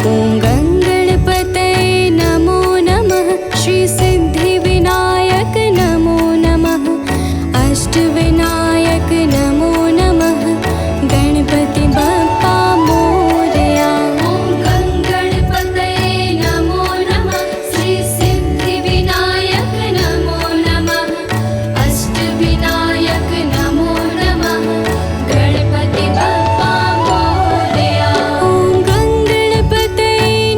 ॐ गङ्गणपतये नमो नमः। श्री सिद्धिविनायक नमो नमः। अष्टविनायक नमो नमः। गणपति बप्पा मोरया। ॐ गङ्गणपतये नमो नमः। श्री सिद्धिविनायक नमो नमः। अष्टविनायक नमो नमः। गणपति बप्पा मोरया। ॐ गङ्गणपतये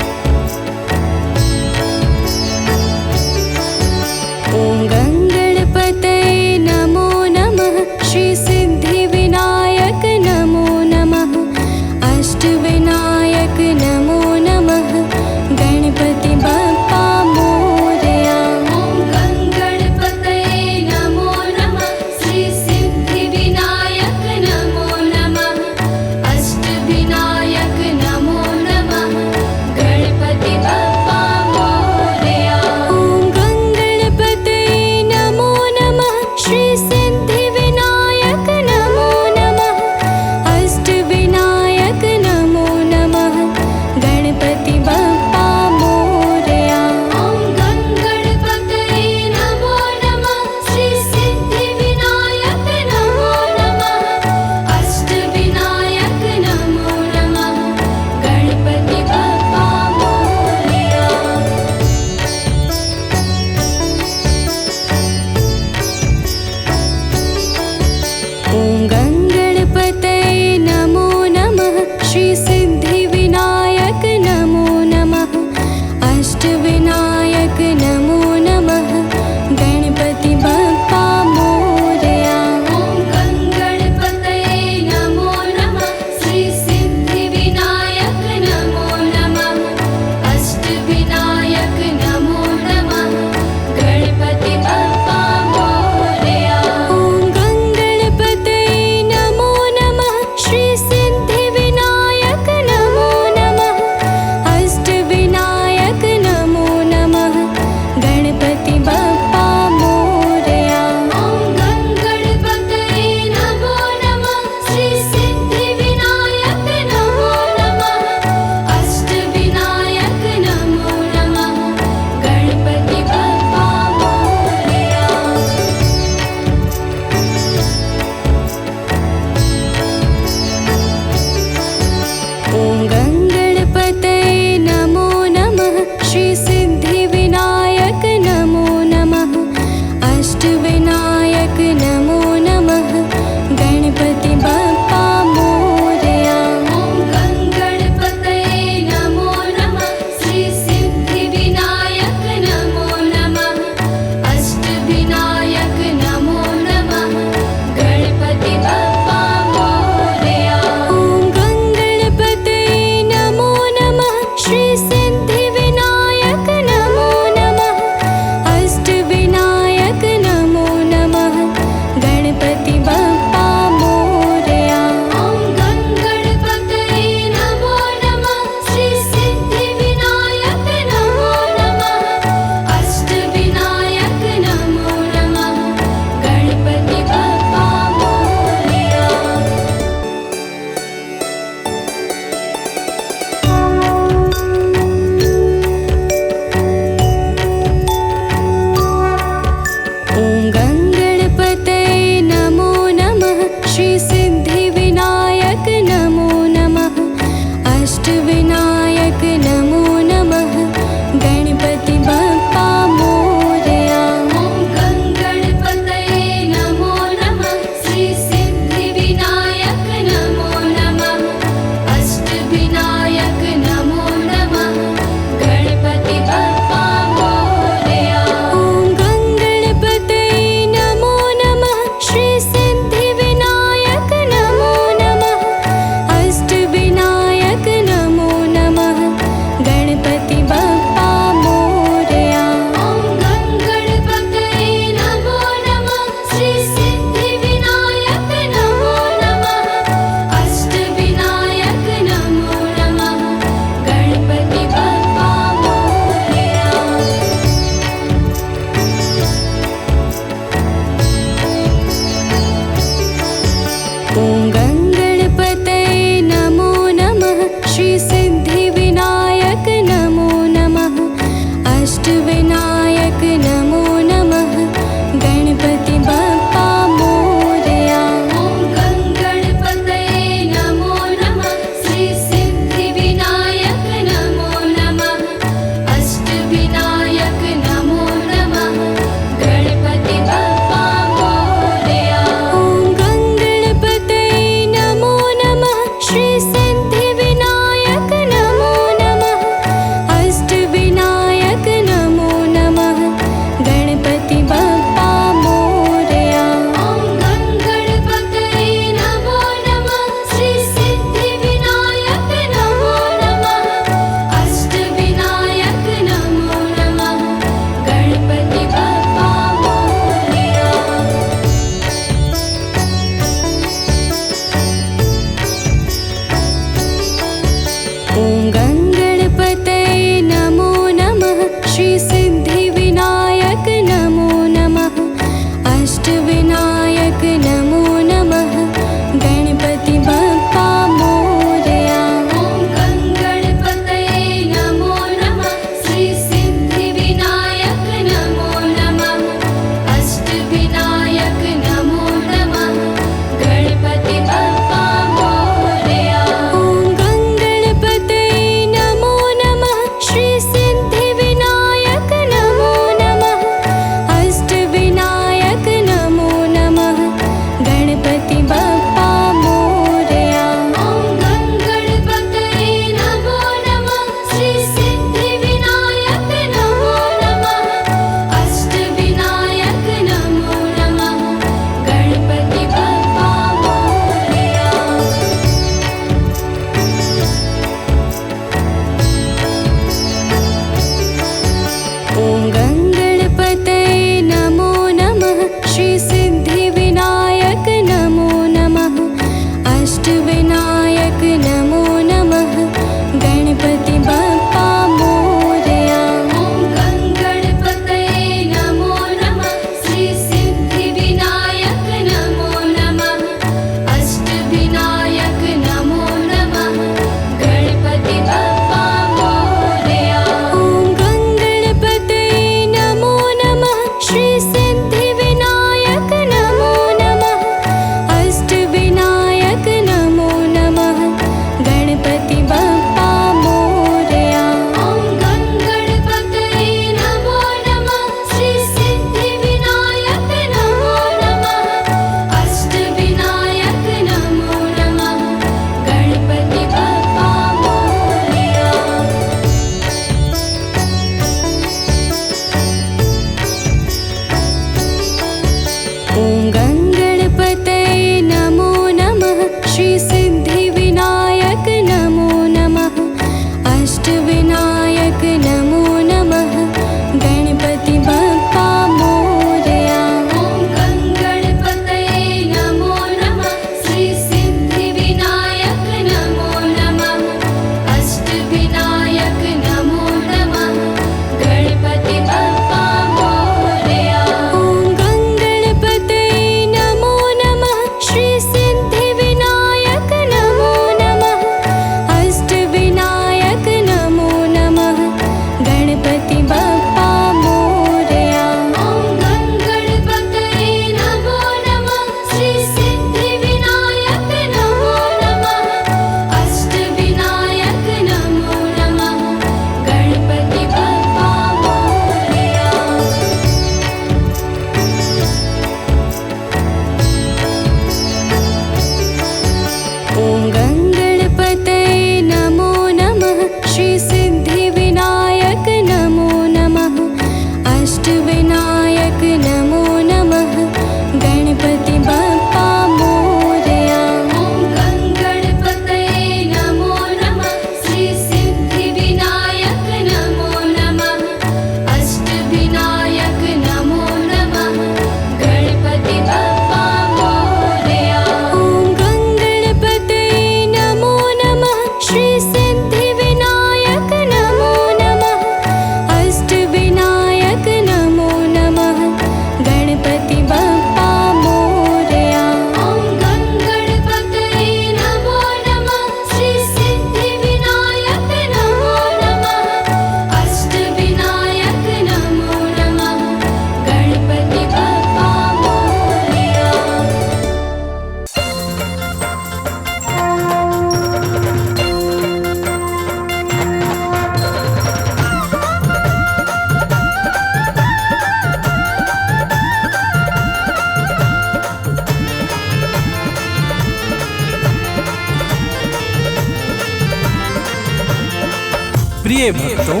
प्रिय भक्तों,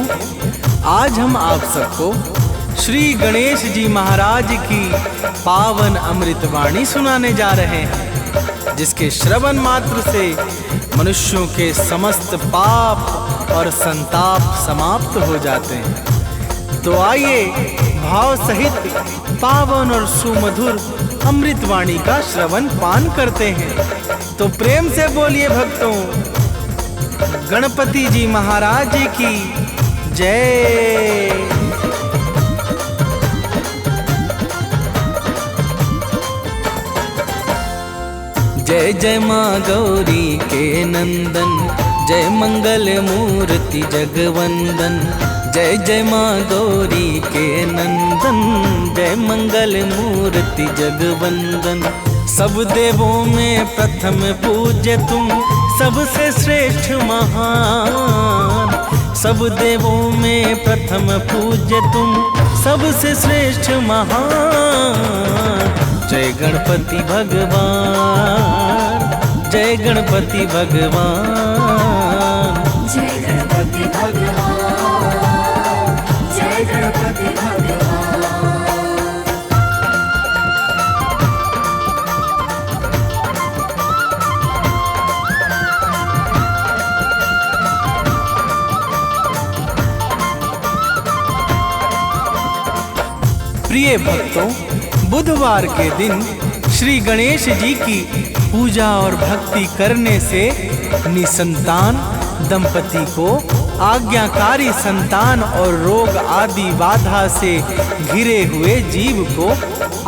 आज हम आप सबको श्री गणेश जी महाराज की पावन अमृतवाणी सुनाने जा रहे हैं, जिसके श्रवण मात्र से मनुष्यों के समस्त पाप और संताप समाप्त हो जाते हैं। तो आइए भाव सहित पावन और सुमधुर अमृतवाणी का श्रवण पान करते हैं। तो प्रेम से बोलिए भक्तों, गणपति जी महाराज की जय। जय जय माँ गौरी के नंदन, जय मंगल मूर्ति जगवंदन। जय जय माँ गौरी के नंदन, जय मंगल मूर्ति जगवंदन। सब देवों में प्रथम पूज्य तुम, सबसे श्रेष्ठ महान। सब देवों में प्रथम पूज्य तुम, सबसे श्रेष्ठ महान। जय गणपति भगवान, जय गणपति भगवान, जय गणपति भगवान, जय गणपति भगवान। प्रिय भक्तों, बुधवार के दिन श्री गणेश जी की पूजा और भक्ति करने से निसंतान दंपति को आज्ञाकारी संतान और रोग आदि बाधा से घिरे हुए जीव को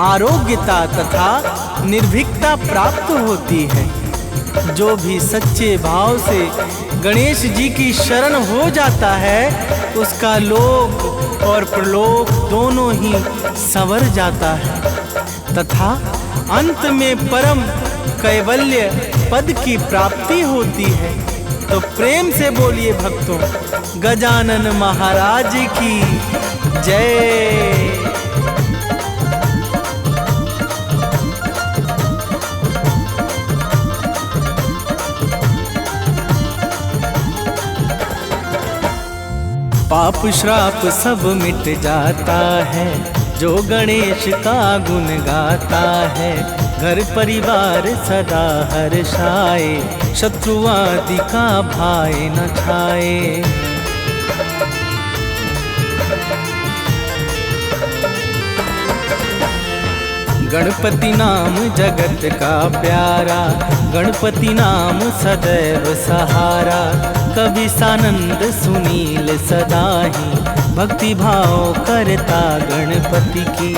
आरोग्यता तथा निर्भीकता प्राप्त होती है। जो भी सच्चे भाव से गणेश जी की शरण हो जाता है, उसका लोक और प्रलोक दोनों ही संवर जाता है तथा अंत में परम कैवल्य पद की प्राप्ति होती है। तो प्रेम से बोलिए भक्तों, गजानन महाराज की जय। पाप श्राप सब मिट जाता है, जो गणेश का गुण गाता है। घर परिवार सदा हर्षाए, शत्रु आदि का भय न छाए। गणपति नाम जगत का प्यारा, गणपति नाम सदैव सहारा। कवि सानंद सुनील सदाही, भक्ति भाव करता गणपति की।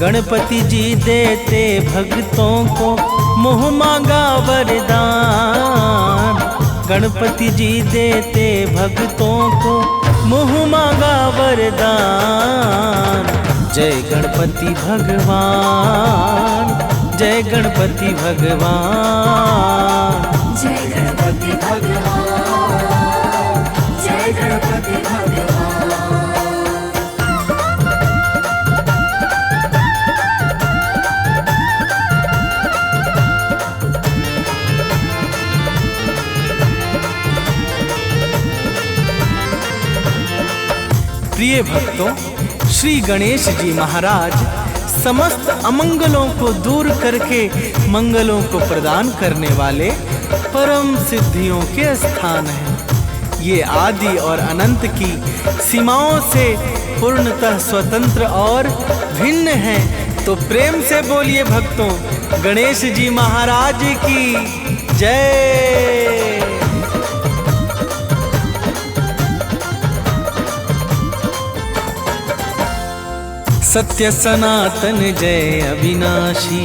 गणपति जी देते भक्तों को मोह मांगा वरदान। गणपति जी देते भक्तों को मोह मांगा वरदान। जय गणपति भगवान, जय गणपति भगवान, जय गणपति भगवान, जय गणपति भगवान। प्रिय भक्तों, श्री गणेश जी महाराज समस्त अमंगलों को दूर करके मंगलों को प्रदान करने वाले परम सिद्धियों के स्थान हैं। ये आदि और अनंत की सीमाओं से पूर्णतः स्वतंत्र और भिन्न हैं। तो प्रेम से बोलिए भक्तों, गणेश जी महाराज की जय। सत्य सनातन जय अविनाशी,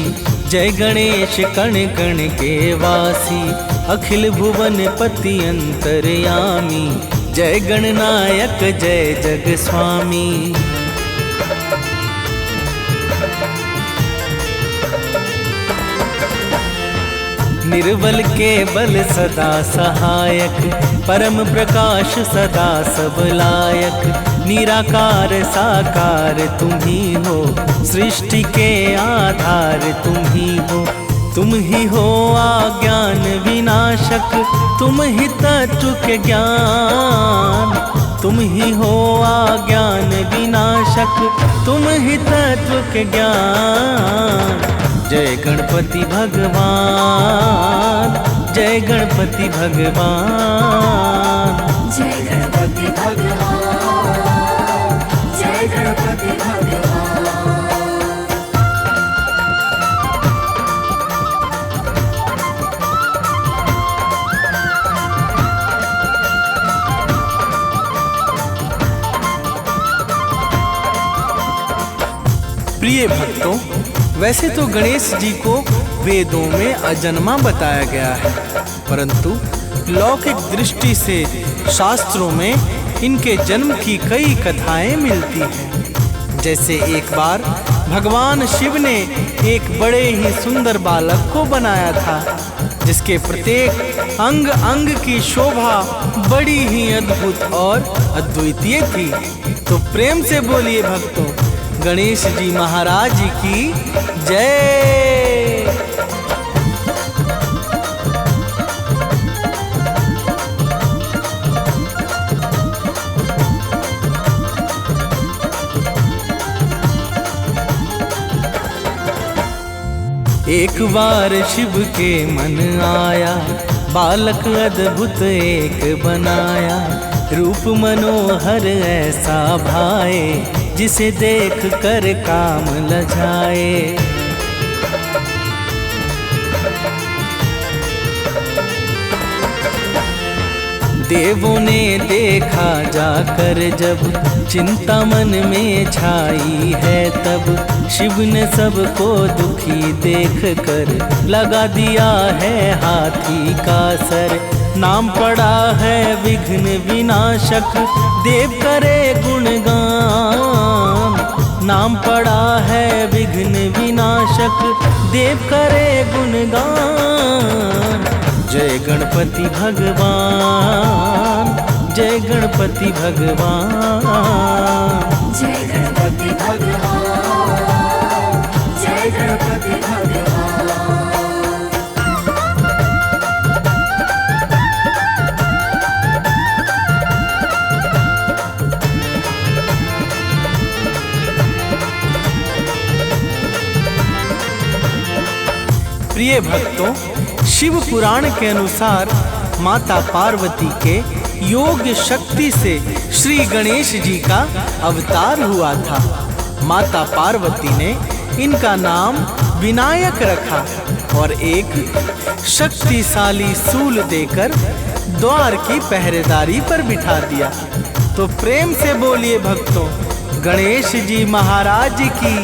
जय गणेश कण कण के वासी। अखिल भुवन पति अंतर्यामी, जय गणनायक जय जग स्वामी। निर्बल के बल सदा सहायक, परम प्रकाश सदा सब लायक। निराकार साकार तुम ही हो, सृष्टि के आधार तुम ही हो। तुम ही हो अज्ञान विनाशक, तुम ही तत्व के ज्ञान। तुम ही हो अज्ञान विनाशक, तुम ही तत्व के ज्ञान। जय गणपति भगवान, जय गणपति भगवान। जय गणपति भगवान, जय गणपति भगवान। प्रिय भक्तों, वैसे तो गणेश जी को वेदों में अजन्मा बताया गया है, परंतु लौकिक दृष्टि से शास्त्रों में इनके जन्म की कई कथाएं मिलती हैं। जैसे एक बार भगवान शिव ने एक बड़े ही सुंदर बालक को बनाया था, जिसके प्रत्येक अंग अंग की शोभा बड़ी ही अद्भुत और अद्वितीय थी। तो प्रेम से बोलिए भक्तों, गणेश जी महाराज की जय। एक बार शिव के मन आया, बालक अद्भुत एक बनाया। रूप मनोहर ऐसा भाए, जिसे देख कर काम लजाए। देवों ने देखा जाकर जब, चिंता मन में छाई है तब। शिव ने सबको दुखी देख कर, लगा दिया है हाथी का सर। नाम पड़ा है विघ्न विनाशक, देव करे गुणगान। नाम पड़ा है विघ्न विनाशक, देव करे गुणगान। जय गणपति भगवान, जय गणपति भगवान। जय गणपति भगवान, जय गणपति भगवान। प्रिय भक्तों, शिव पुराण के अनुसार माता पार्वती के योग शक्ति से श्री गणेश जी का अवतार हुआ था। माता पार्वती ने इनका नाम विनायक रखा और एक शक्तिशाली सूल देकर द्वार की पहरेदारी पर बिठा दिया। तो प्रेम से बोलिए भक्तों, गणेश जी महाराज की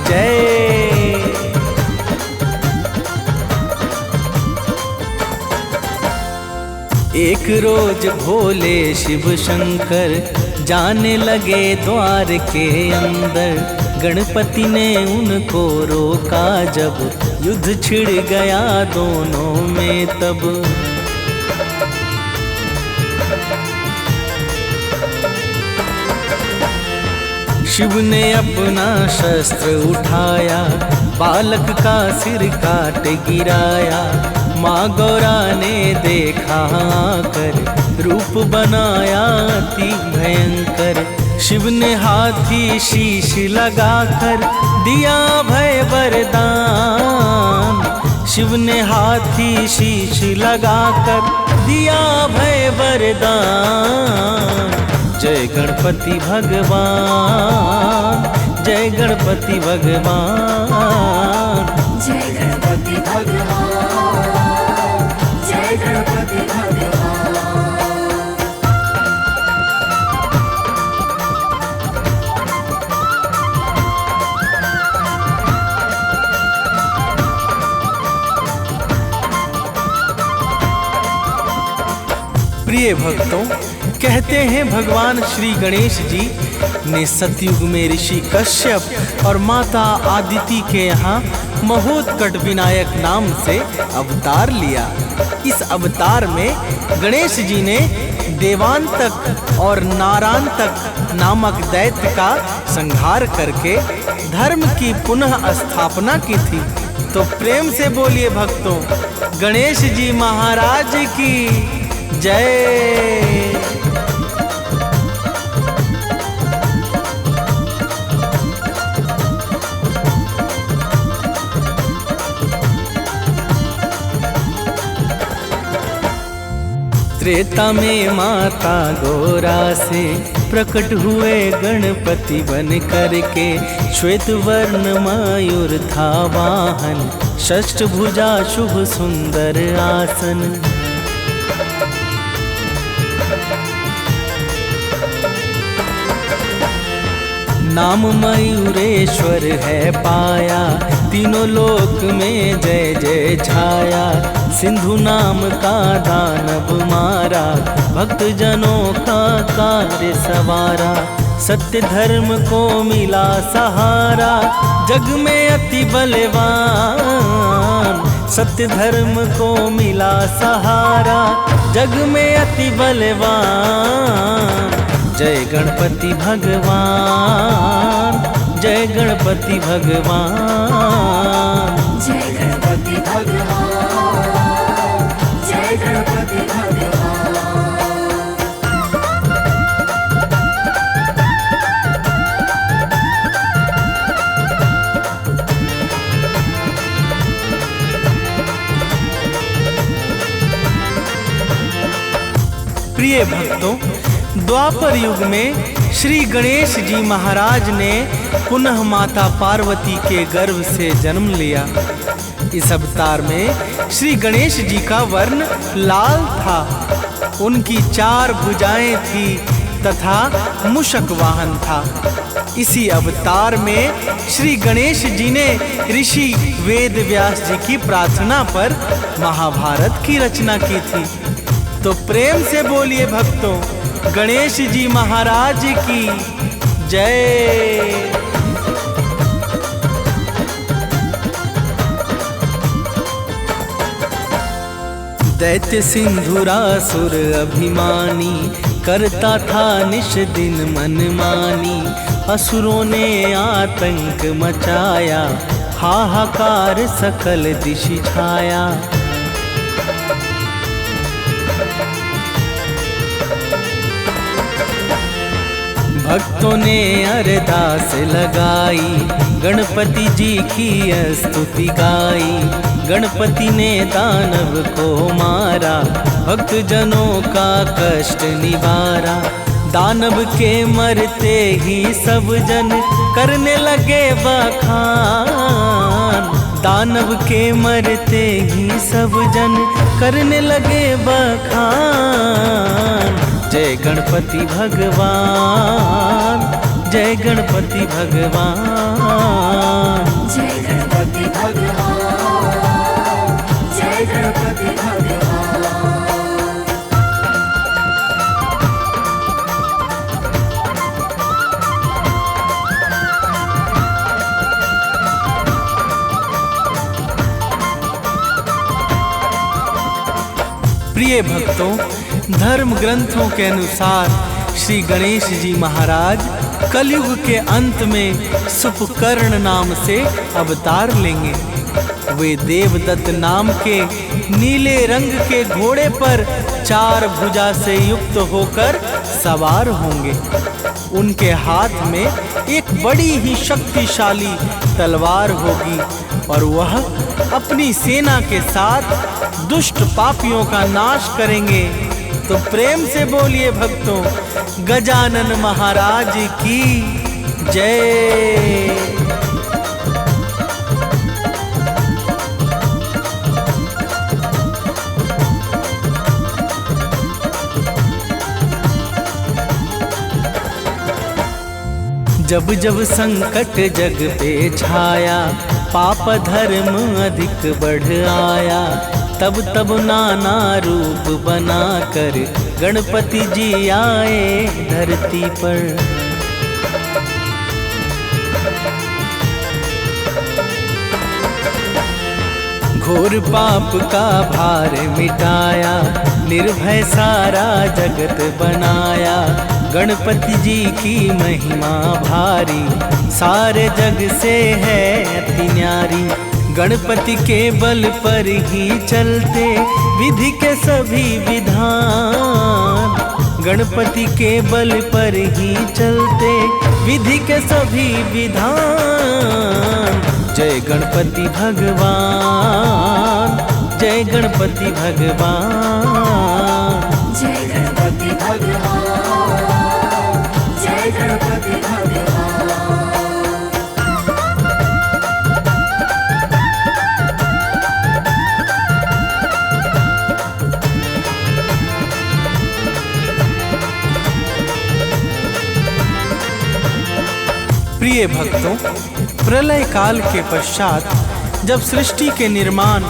जय। एक रोज भोले शिव शंकर जाने लगे द्वार के अंदर। गणपति ने उनको रोका जब, युद्ध छिड़ गया दोनों में तब। शिव ने अपना शस्त्र उठाया, बालक का सिर काट गिराया। माँ गौरा ने देखा कर, रूप बनाया अति भयंकर। शिव ने हाथी शीश लगाकर दिया भय वरदान। शिव ने हाथी शीश लगाकर दिया भय वरदान। जय गणपति भगवान, जय गणपति भगवान। जय गणपति भगवान, जय गणपति भगवान। प्रिय भक्तों, कहते हैं भगवान श्री गणेश जी ने सतयुग में ऋषि कश्यप और माता आदिति के यहाँ महोत्कट विनायक नाम से अवतार लिया। इस अवतार में गणेश जी ने देवांतक और नारांतक नामक दैत्य का संहार करके धर्म की पुनः स्थापना की थी। तो प्रेम से बोलिए भक्तों, गणेश जी महाराज की जय। त्रेता में माता गौरा से प्रकट हुए गणपति बन करके। श्वेत वर्ण मयूर था वाहन, षष्ठ भुजा शुभ सुंदर आसन। नाम मयूरेश्वर है पाया, तीनों लोक में जय जय छाया। सिंधु नाम का दानव मारा, भक्त जनों का कार्य सवारा। सत्य धर्म को मिला सहारा, जग में अति बलवान। सत्य धर्म को मिला सहारा, जग में अति बलवान। जय गणपति भगवान, जय गणपति भगवान। जय गणपति भगवान, जय गणपति भगवान। प्रिय भक्तों, द्वापर युग में श्री गणेश जी महाराज ने पुनः माता पार्वती के गर्भ से जन्म लिया। इस अवतार में श्री गणेश जी का वर्ण लाल था। उनकी 4 भुजाएं थी तथा मूषक वाहन था। इसी अवतार में श्री गणेश जी ने ऋषि वेद व्यास जी की प्रार्थना पर महाभारत की रचना की थी। तो प्रेम से बोलिए भक्तों, गणेश जी महाराज की जय। दैत्य सिंधुरासुर अभिमानी, करता था निश दिन मनमानी। असुरों ने आतंक मचाया, हाहाकार सकल दिश छाया। भक्तों ने अरदास लगाई, गणपति जी की स्तुति गाई। गणपति ने दानव को मारा, भक्त जनों का कष्ट निवारा। दानव के मरते ही सब जन करने लगे बखान। दानव के मरते ही सब जन करने लगे बखान। जय गणपति भगवान, जय गणपति भगवान। जय गणपति भगवान, जय गणपति भगवान। प्रिय भक्तों, धर्म ग्रंथों के अनुसार श्री गणेश जी महाराज कलयुग के अंत में सुपकर्ण नाम से अवतार लेंगे। वे देवदत्त नाम के नीले रंग के घोड़े पर 4 भुजा से युक्त होकर सवार होंगे। उनके हाथ में एक बड़ी ही शक्तिशाली तलवार होगी और वह अपनी सेना के साथ दुष्ट पापियों का नाश करेंगे। तो प्रेम से बोलिए भक्तों, गजानन महाराज की जय। जब जब संकट जग पे छाया, पाप धर्म अधिक बढ़ आया। तब तब नाना रूप बनाकर गणपति जी आए धरती पर। घोर पाप का भार मिटाया, निर्भय सारा जगत बनाया। गणपति जी की महिमा भारी, सारे जग से है अति न्यारी। गणपति के बल पर ही चलते विधि के सभी विधान। गणपति के बल पर ही चलते विधि के सभी विधान। जय गणपति भगवान, जय गणपति भगवान। गणपति भगवान, जय गणपति भगवान। प्रिय भक्तों, प्रलय काल के पश्चात जब सृष्टि के निर्माण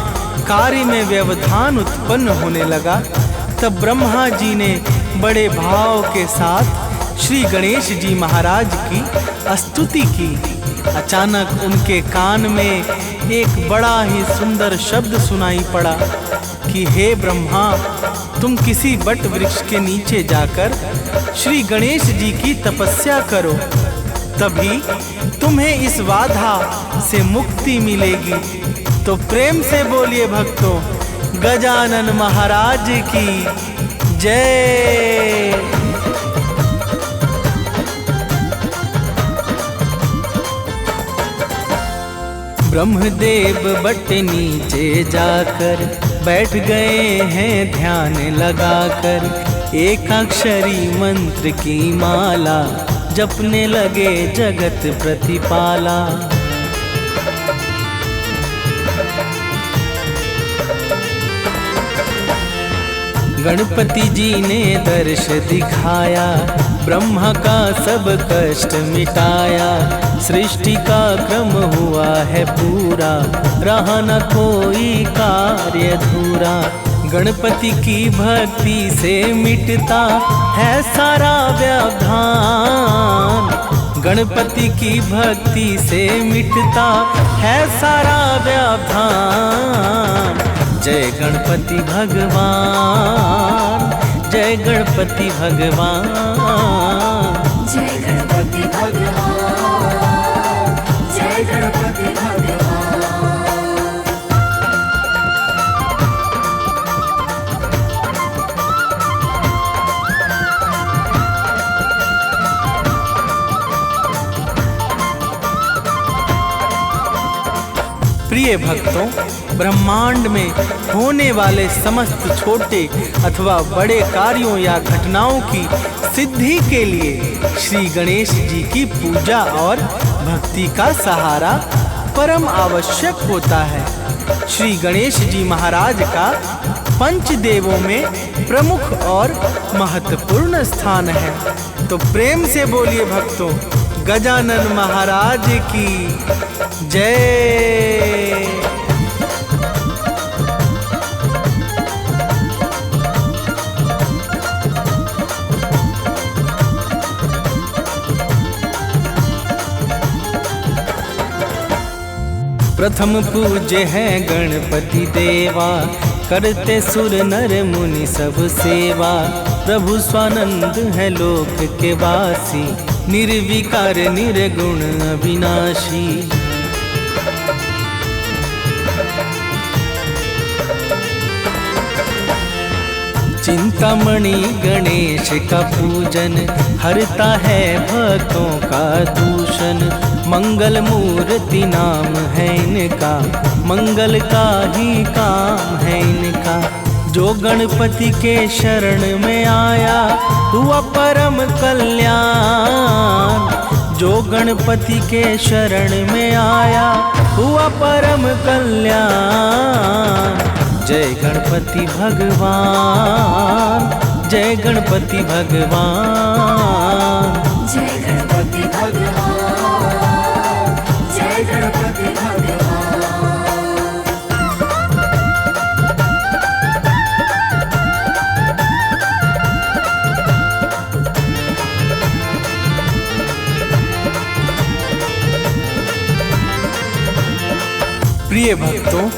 कार्य में व्यवधान उत्पन्न होने लगा, तब ब्रह्मा जी ने बड़े भाव के साथ श्री गणेश जी महाराज की स्तुति की। अचानक उनके कान में एक बड़ा ही सुंदर शब्द सुनाई पड़ा कि हे ब्रह्मा, तुम किसी बट वृक्ष के नीचे जाकर श्री गणेश जी की तपस्या करो, तभी तुम्हें इस बाधा से मुक्ति मिलेगी। तो प्रेम से बोलिए भक्तों, गजानन महाराज की जय। ब्रह्मदेव बट नीचे जाकर बैठ गए हैं ध्यान लगाकर, एकाक्षरी मंत्र की माला जपने लगे जगत प्रतिपाला। गणपति जी ने दर्श दिखाया, ब्रह्मा का सब कष्ट मिटाया। सृष्टि का क्रम हुआ है पूरा, रहा न कोई कार्य अधूरा। गणपति की भक्ति से मिटता है सारा व्यवधान, गणपति की भक्ति से मिटता है सारा व्यवधान। जय गणपति भगवान, जय गणपति भगवान, जय गणपति भगवान, जय गणपति भगवान। प्रिय भक्तों, ब्रह्मांड में होने वाले समस्त छोटे अथवा बड़े कार्यों या घटनाओं की सिद्धि के लिए श्री गणेश जी की पूजा और भक्ति का सहारा परम आवश्यक होता है। श्री गणेश जी महाराज का पंचदेवों में प्रमुख और महत्वपूर्ण स्थान है। तो प्रेम से बोलिए भक्तों, गजानन महाराज की जय। प्रथम पूज्य है गणपति देवा, करते सुर नर मुनि सब सेवा। प्रभु स्वानंद है लोक के वासी, निर्विकार निर्गुण अविनाशी। चिंतामणि गणेश का पूजन, हरता है भक्तों का दूषण। मंगल मूर्ति नाम है इनका, मंगल का ही काम है इनका। जो गणपति के शरण में आया हुआ परम कल्याण, जो गणपति के शरण में आया हुआ परम कल्याण। जय गणपति भगवान, जय गणपति भगवान, जय गणपति भगवान, जय गणपति भगवान। प्रिय भक्तों,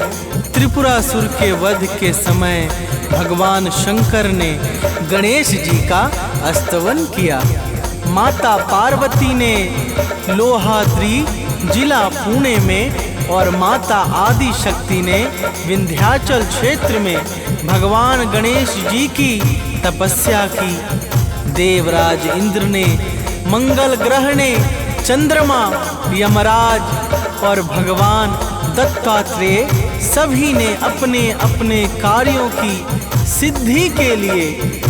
त्रिपुरासुर के वध के समय भगवान शंकर ने गणेश जी का स्तवन किया। माता पार्वती ने लोहाद्री जिला पुणे में और माता आदि शक्ति ने विंध्याचल क्षेत्र में भगवान गणेश जी की तपस्या की। देवराज इंद्र ने, मंगल ग्रह ने, चंद्रमा, यमराज और भगवान दत्तात्रेय सभी ने अपने अपने कार्यों की सिद्धि के लिए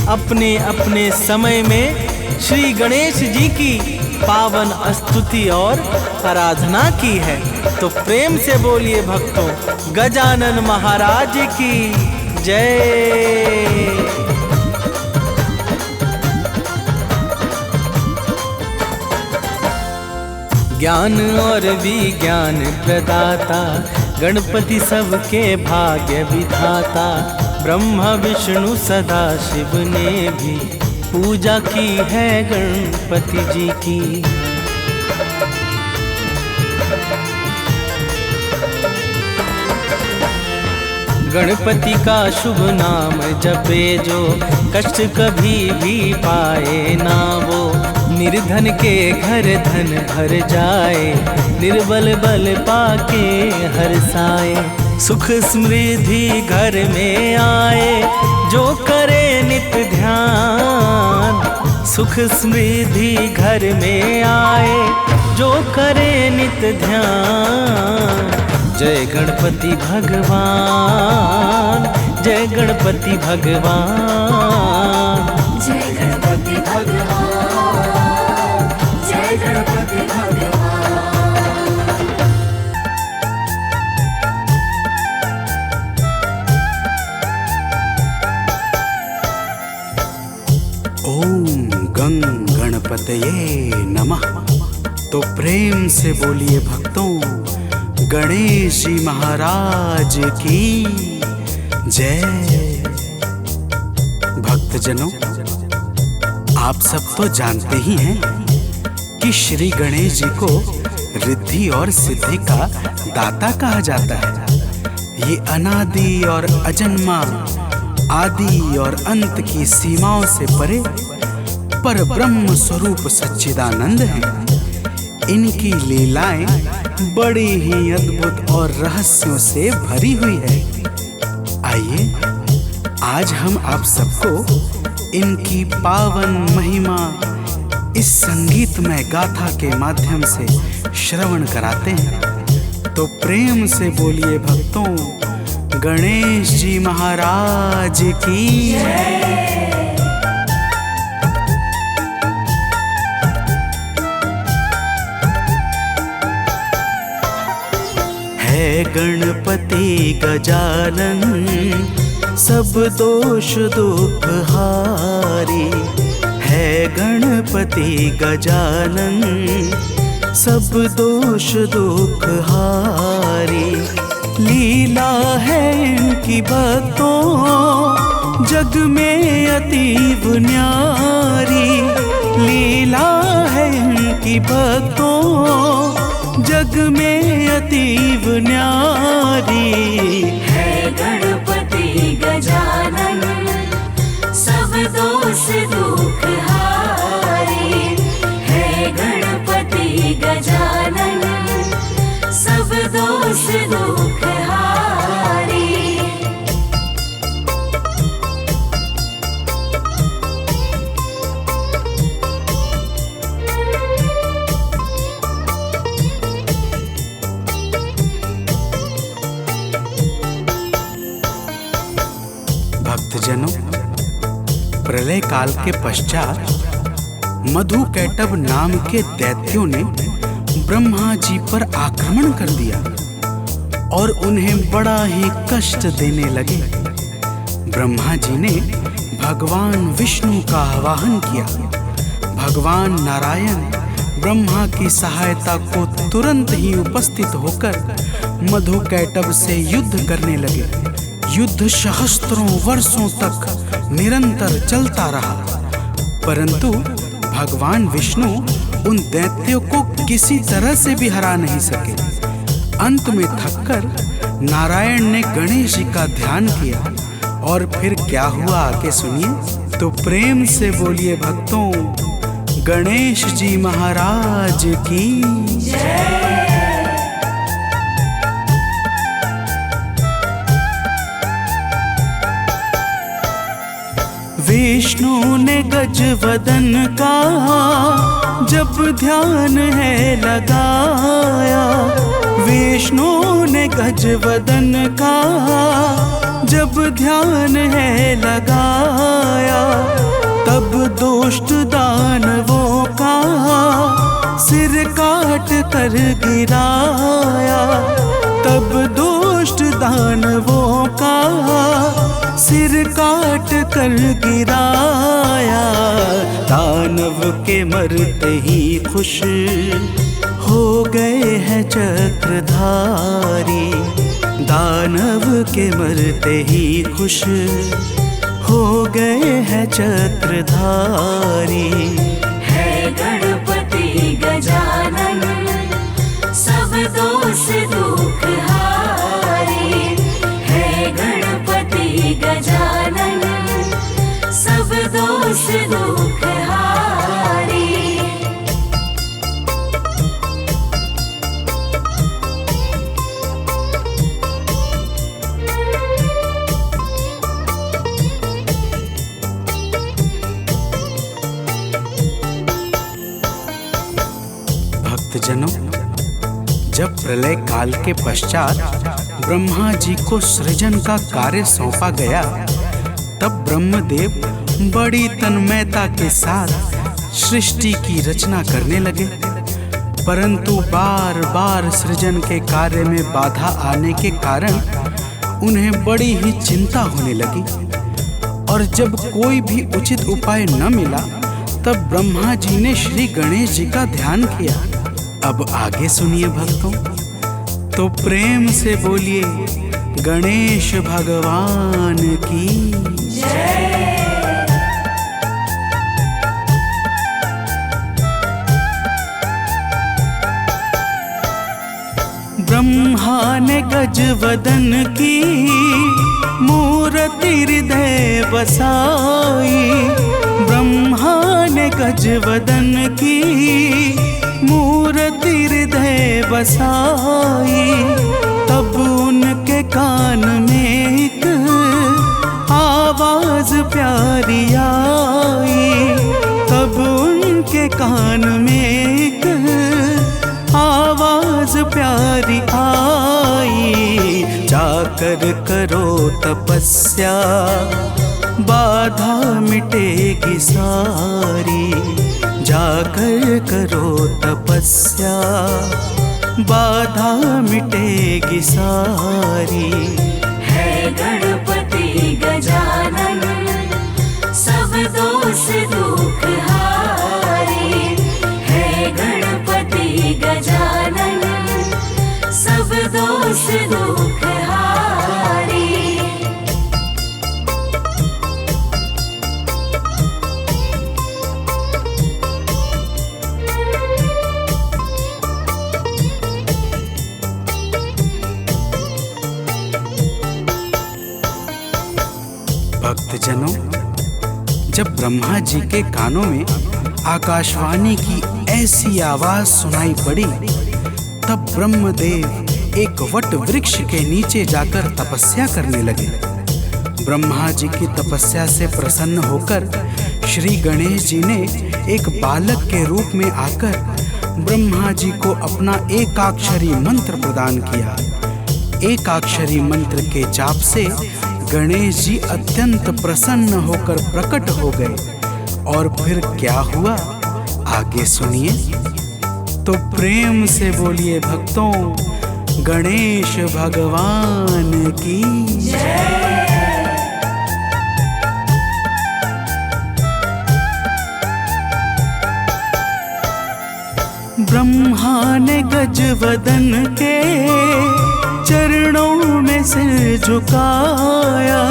अपने अपने समय में श्री गणेश जी की पावन स्तुति और आराधना की है। तो प्रेम से बोलिए भक्तों, गजानन महाराज की जय। ज्ञान और विज्ञान प्रदाता, गणपति सबके भाग्य विधाता, ब्रह्मा विष्णु सदा शिव ने भी पूजा की है गणपति जी की। गणपति का शुभ नाम जपे जो, कष्ट कभी भी पाए ना वो। निर्धन के घर धन भर जाए, निर्बल बल पाके हर्षाए। सुख समृद्धि घर में आए, जो करे नित्य ध्यान। सुख समृद्धि घर में आए, जो करे नित्य ध्यान। जय गणपति भगवान, जय गणपति भगवान, जय गणपति भगवान, जय गणपति भगवान। ओम गं गणपतये नमः। तो प्रेम से बोलिए भक्तों, गणेश जी महाराज की जय। भक्तजनों, आप सब तो जानते ही हैं कि श्री गणेश जी को रिद्धि और सिद्धि का दाता कहा जाता है। ये अनादि और अजन्मा, आदि और अंत की सीमाओं से परे पर ब्रह्म स्वरूप सच्चिदानंद हैं। इनकी लीलाएं बड़ी ही अद्भुत और रहस्यों से भरी हुई है। आइए आज हम आप सबको इनकी पावन महिमा इस संगीतमय गाथा के माध्यम से श्रवण कराते हैं। तो प्रेम से बोलिए भक्तों, गणेश जी महाराज की जय। है गणपति गजानन, सब दोष दुख हारी। है गणपति गजानन, सब दोष दुख हारी। लीला है इनकी भक्तों, जग में अतीव न्यारी। लीला है इनकी भक्तों, जग में अतीव न्यारी। है गणपति गजानन, सब दोष दुख हारी। है गणपति गजानन, सब दोष दुख हारी। भक्तजनों, प्रलय काल के पश्चात मधुकैटभ नाम के दैत्यों ने ब्रह्मा जी पर आक्रमण कर दिया और उन्हें बड़ा ही कष्ट देने लगे। ब्रह्मा जी ने भगवान विष्णु का आवाहन किया। भगवान नारायण ब्रह्मा की सहायता को तुरंत ही उपस्थित होकर मधुकैटभ से युद्ध करने लगे। युद्ध सहस्त्रों वर्षों तक निरंतर चलता रहा, परंतु भगवान विष्णु उन दैत्यों को किसी तरह से भी हरा नहीं सके। अंत में थककर नारायण ने गणेश जी का ध्यान किया और फिर क्या हुआ आगे सुनिए। तो प्रेम से बोलिए भक्तों, गणेश जी महाराज की जय। विष्णु ने गजवदन का जब ध्यान है लगाया, विष्णु ने गजवदन का जब ध्यान है लगाया, तब दुष्ट दानवों का सिर काट कर गिराया, तब दुष्ट दानवों का सिर काट कर गिराया। दानव के मरते ही खुश हो गए हैं चक्रधारी, दानव के मरते ही खुश हो गए हैं चक्रधारी। है गणपति गजानन सब दोष दुख हारे, है गणपति गजानन सब दोष दुख हारे। भक्तजनों, जब प्रलय काल के पश्चात ब्रह्मा जी को सृजन का कार्य सौंपा गया, तब ब्रह्मदेव बड़ी तन्मयता के साथ सृष्टि की रचना करने लगे। परंतु बार बार सृजन के कार्य में बाधा आने के कारण उन्हें बड़ी ही चिंता होने लगी, और जब कोई भी उचित उपाय न मिला, तब ब्रह्मा जी ने श्री गणेश जी का ध्यान किया। अब आगे सुनिए भक्तों, तो प्रेम से बोलिए गणेश भगवान की जय। ब्रह्मा ने गजवदन की मूर्ति हृदय बसाई, ब्रह्मा ने गजवदन की मूर्ति हृदय बसाई, तब उनके कान में एक आवाज प्यारी आई, तब उनके कान में एक आवाज प्यारी आई। जाकर करो तपस्या बाधा मिटेगी सारी, जाकर करो तपस्या बाधा मिटेगी सारी। है गणपति गजानन सब दोष दुख हारे, है गणपति गजानन सब दोष दुख हारे। भक्तजनों, जब ब्रह्मा जी के कानों में आकाशवाणी की ऐसी आवाज सुनाई पड़ी, तब ब्रह्मदेव एक वट वृक्ष के नीचे जाकर तपस्या करने लगे। ब्रह्मा जी की तपस्या से प्रसन्न होकर श्री गणेश जी ने एक बालक के रूप में आकर ब्रह्मा जी को अपना एकाक्षरी मंत्र प्रदान किया। एकाक्षरी मंत्र के जाप से गणेश जी अत्यंत प्रसन्न होकर प्रकट हो गए। और फिर क्या हुआ, आगे सुनिए। तो प्रेम से बोलिए भक्तों, गणेश भगवान की जय। ब्रह्मा ने गजवदन के चरणों में सिर झुकाया,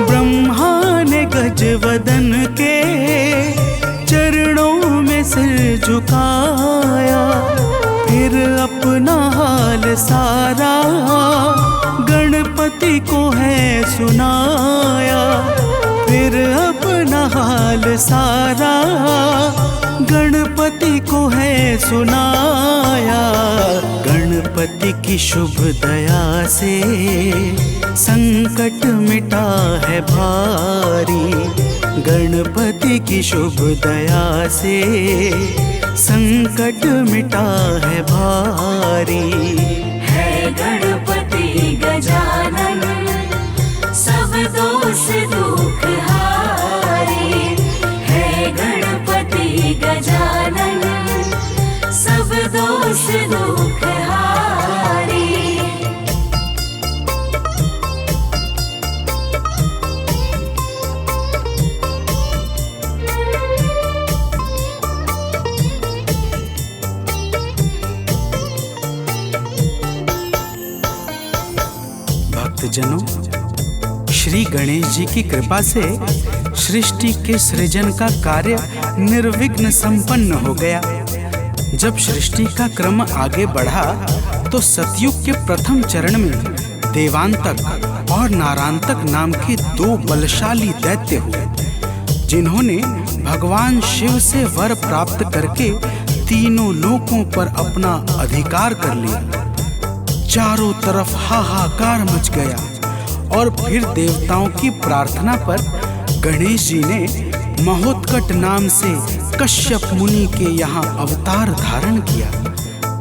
ब्रह्मा ने गजवदन के चरणों में सिर झुकाया। फिर अपना हाल सारा गणपति को है सुनाया, फिर अपना हाल सारा गणपति को है सुनाया। गणपति की शुभ दया से संकट मिटा है भारी, गणपति की शुभ दया से संकट मिटा है भारी। है गणपति गजानन सब दोष दुख हारी। है गणपति गजानन सब दोष दुख हारी। भक्तजनों, श्री गणेश जी की कृपा से सृष्टि के सृजन का कार्य निर्विघ्न संपन्न हो गया। जब सृष्टि का क्रम आगे बढ़ा तो सतयुग के प्रथम चरण में देवांतक और नारांतक नाम के दो बलशाली दैत्य हुए, जिन्होंने भगवान शिव से वर प्राप्त करके तीनों लोकों पर अपना अधिकार कर लिया। चारों तरफ हाहाकार मच गया और फिर देवताओं की प्रार्थना पर गणेश जी ने महोत्कट नाम से कश्यप मुनि के यहाँ अवतार धारण किया।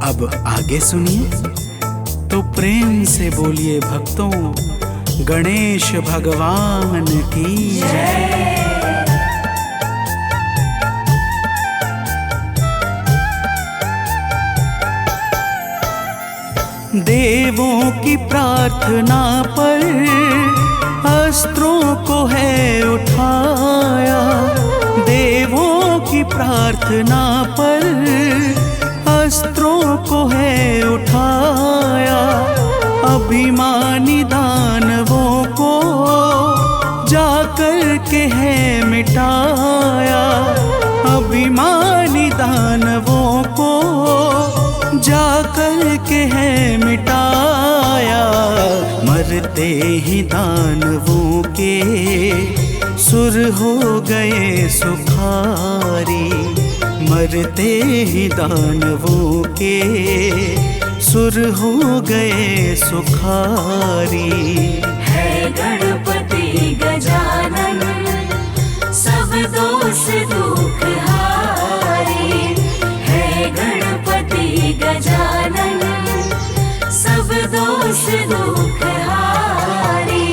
अब आगे सुनिए तो प्रेम से बोलिए भक्तों, गणेश भगवान की जय। देवों की प्रार्थना पर अस्त्रों को है उठाया। देवों की प्रार्थना पर अस्त्रों को है उठाया। अभिमानी दानवों को जाकर के है मिटाया। अभिमानी दानवों को जाकर के है मिटाया। मरते ही दानवों के सुर हो गए सुखारी। मरते ही दानवों के सुर हो गए सुखारी। है गणपति गजानन सब दोष दुख हारी। है गणपति गजानन सब दोष दुख हारी।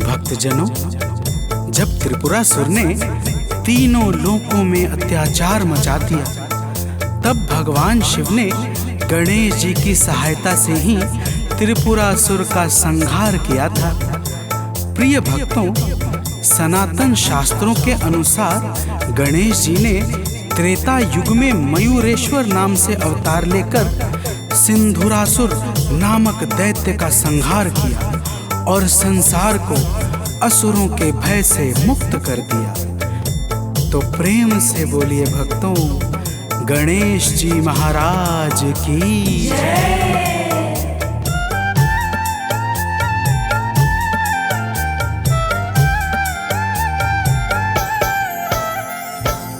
भक्तजनों, जब त्रिपुरासुर ने तीनों लोकों में अत्याचार मचा दिया, तब भगवान शिव ने गणेश जी की सहायता से ही त्रिपुरासुर का संहार किया था। प्रिय भक्तों, सनातन शास्त्रों के अनुसार गणेश जी ने त्रेता युग में मयूरेश्वर नाम से अवतार लेकर सिंधुरासुर नामक दैत्य का संहार किया और संसार को असुरों के भय से मुक्त कर दिया। तो प्रेम से बोलिए भक्तों, गणेश जी महाराज की जय।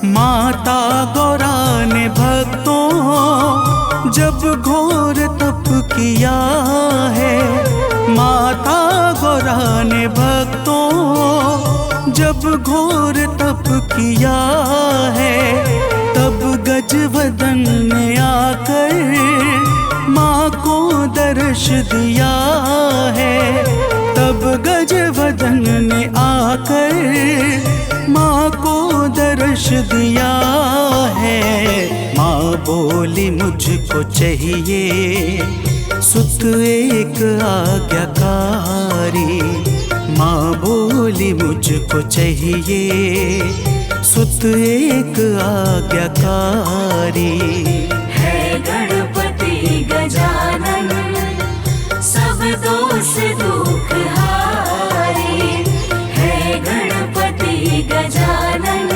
माता गौरा ने भक्तों जब घोर तप किया है। माता गौरा ने भक्तों जब घोर तप किया है, तब गजवदन ने आकर माँ को दर्श दिया है। तब गजवदन ने आकर माँ को दर्श दिया है। माँ बोली मुझको चाहिए सुत एक आज्ञाकारी। माँ बोली मुझको चाहिए सुत एक आज्ञाकारी। है गणपति गजानन सब दोष दुख हारी। है गणपति गजानन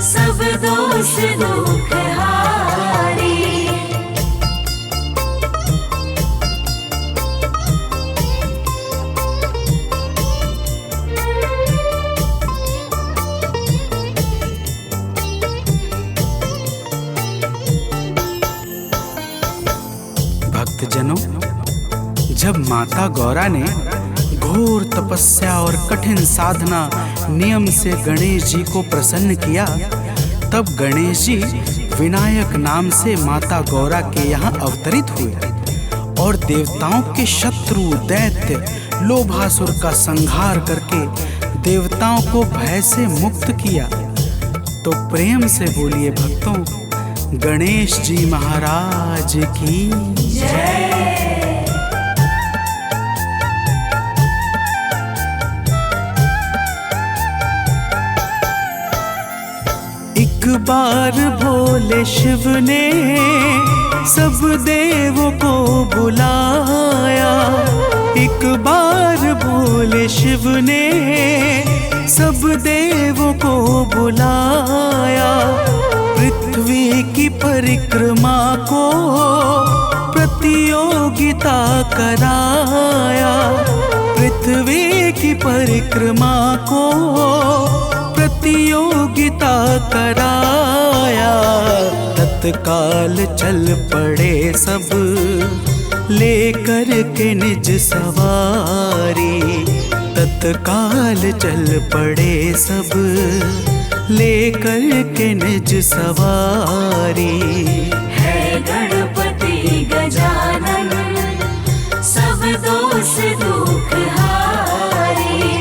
सब दोष दुख हारी। जब माता गौरा ने घोर तपस्या और कठिन साधना नियम से गणेश जी को प्रसन्न किया, तब गणेश जी विनायक नाम से माता गौरा के यहाँ अवतरित हुए और देवताओं के शत्रु दैत्य लोभासुर का संहार करके देवताओं को भय से मुक्त किया। तो प्रेम से बोलिए भक्तों, गणेश जी महाराज की जय। एक बार भोले शिव ने सब देवों को बुलाया, एक बार भोले शिव ने सब देवों को बुलाया, पृथ्वी की परिक्रमा को प्रतियोगिता कराया, पृथ्वी की परिक्रमा को प्रतियोगिता कराया। तत्काल चल पड़े सब लेकर के निज सवारी, तत्काल चल पड़े सब लेकर के निज सवारी। है गणपति गजानन सब दोष दुख हारे,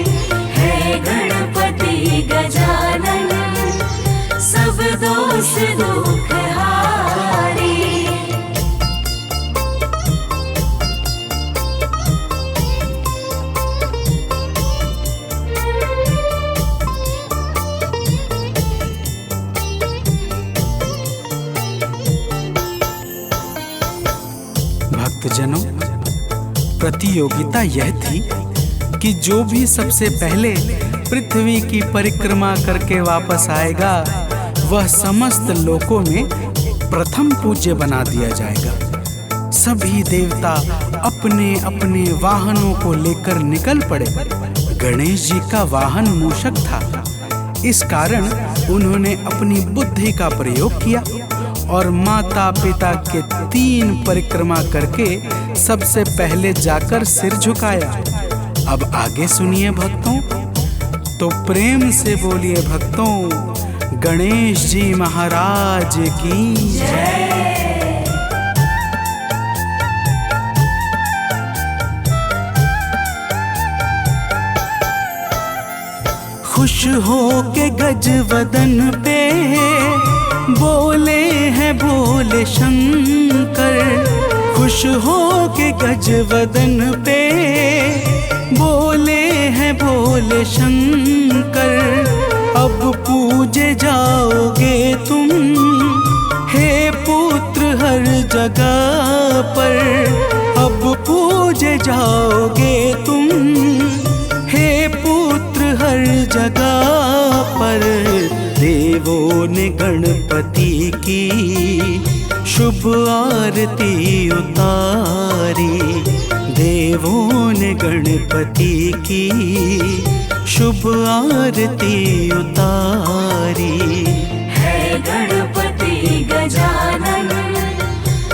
है गणपति गजानन सब दोष दुख हारे। भक्तजनों, प्रतियोगिता यह थी कि जो भी सबसे पहले पृथ्वी की परिक्रमा करके वापस आएगा वह समस्त लोकों में प्रथम पूज्य बना दिया जाएगा। सभी देवता अपने अपने वाहनों को लेकर निकल पड़े। गणेश जी का वाहन मूषक था, इस कारण उन्होंने अपनी बुद्धि का प्रयोग किया और माता पिता के 3 परिक्रमा करके सबसे पहले जाकर सिर झुकाया। अब आगे सुनिए भक्तों, तो प्रेम से बोलिए भक्तों, गणेश जी महाराज की जय। खुश हो के गजवदन पे बोले हैं भोले शंकर, खुश हो के गजवदन पे बोले हैं भोले शंकर। अब पूजे जाओगे तुम हे पुत्र हर जगह पर, अब पूजे जाओगे तुम हे पुत्र हर जगह पर। देवों ने गणपति की शुभ आरती उतारी, देवों ने गणपति की शुभ आरती उतारी। है गणपति गजानन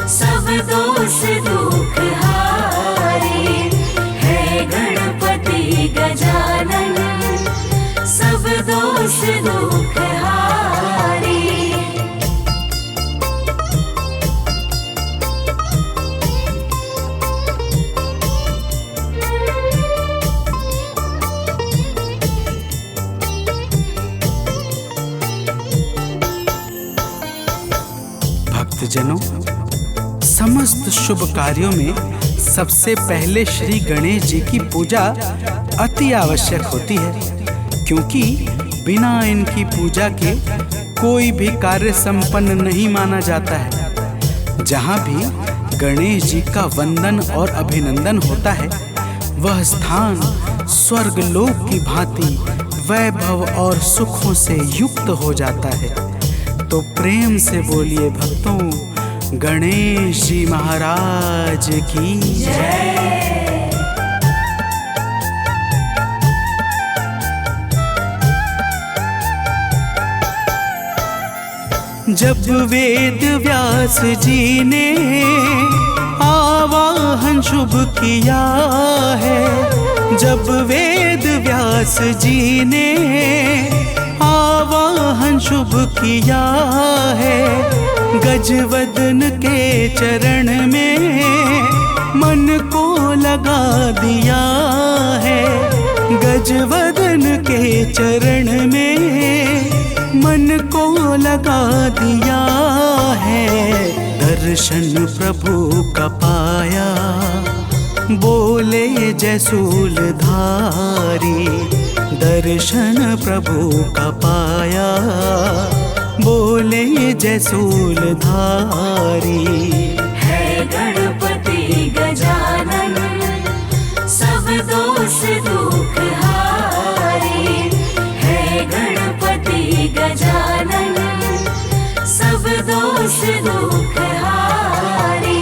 सब दोष दुख हारे, है गणपति गजानन सब दोष दुख हारे। भक्तजनों, समस्त शुभ कार्यों में सबसे पहले श्री गणेश जी की पूजा अति आवश्यक होती है, क्योंकि बिना इनकी पूजा के कोई भी कार्य संपन्न नहीं माना जाता है। जहाँ भी गणेश जी का वंदन और अभिनंदन होता है वह स्थान स्वर्ग लोक की भांति वैभव और सुखों से युक्त हो जाता है। तो प्रेम से बोलिए भक्तों, गणेश जी महाराज की जय। जब वेद व्यास जी ने आवाहन शुभ किया है, जब वेद व्यास जी ने आवाहन शुभ किया है, गजवदन के चरण में मन को लगा दिया है, गजवदन के चरण में मन को लगा दिया है। दर्शन प्रभु का पाया, बोले जय शूलधारी, दर्शन प्रभु का पाया, बोले जय शूलधारी। है गणपति गजानन, सब दोष दुख हारे। है गणपति गजानन, सब दोष दुख हारे।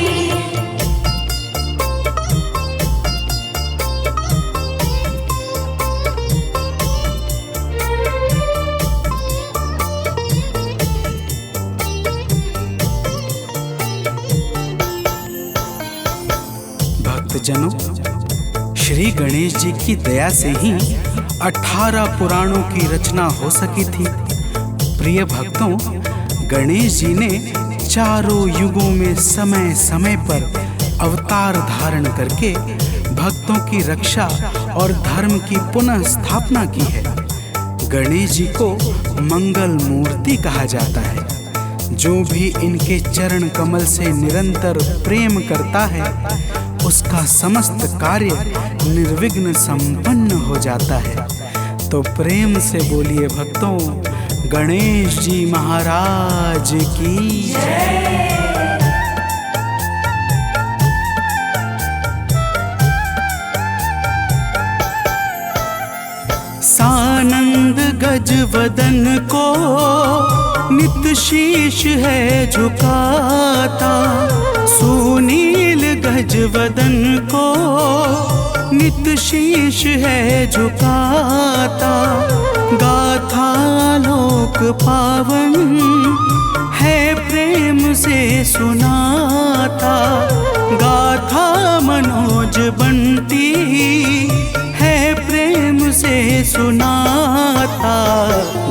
भक्तजनों, श्री गणेश जी की दया से ही 18 पुराणों की रचना हो सकी थी। प्रिय भक्तों, गणेश जी ने चारों युगों में समय समय पर अवतार धारण करके भक्तों की रक्षा और धर्म की पुनः स्थापना की है। गणेश जी को मंगल मूर्ति कहा जाता है। जो भी इनके चरण कमल से निरंतर प्रेम करता है, उसका समस्त कार्य निर्विघ्न संपन्न हो जाता है। तो प्रेम से बोलिए भक्तों, गणेश जी महाराज की जय। सानंद गजवदन को नित शीश है झुकाता, सुनील गजवदन को नित शीश है झुकाता। गाथा लोक पावन है प्रेम से सुनाता, गाथा मनोज बंटी है प्रेम से सुनाता।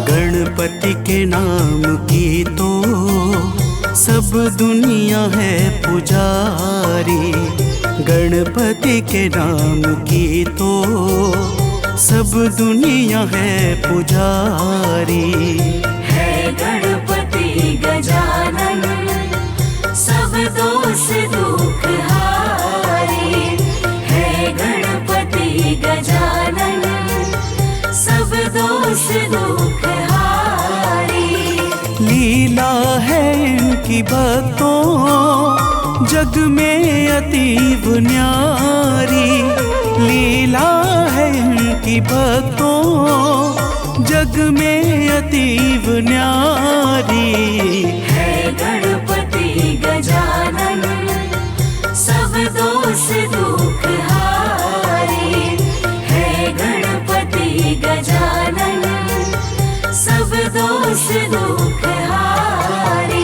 गणपति के नाम की तो सब दुनिया है पुजारी, गणपति के नाम की तो सब दुनिया है पुजारी। है गणपति गजानन, सब दोष दुख हारे। है गणपति गजानन, सब दोष दुख हारे। लीला है इनकी भक्तों जग में अतीव न्यारी, लीला है इनकी भक्तों जग में अतीव न्यारी। है गणपति गजानन, सब दोष दुख हारे। है गणपति गजानन, सब दोष दुख हारे।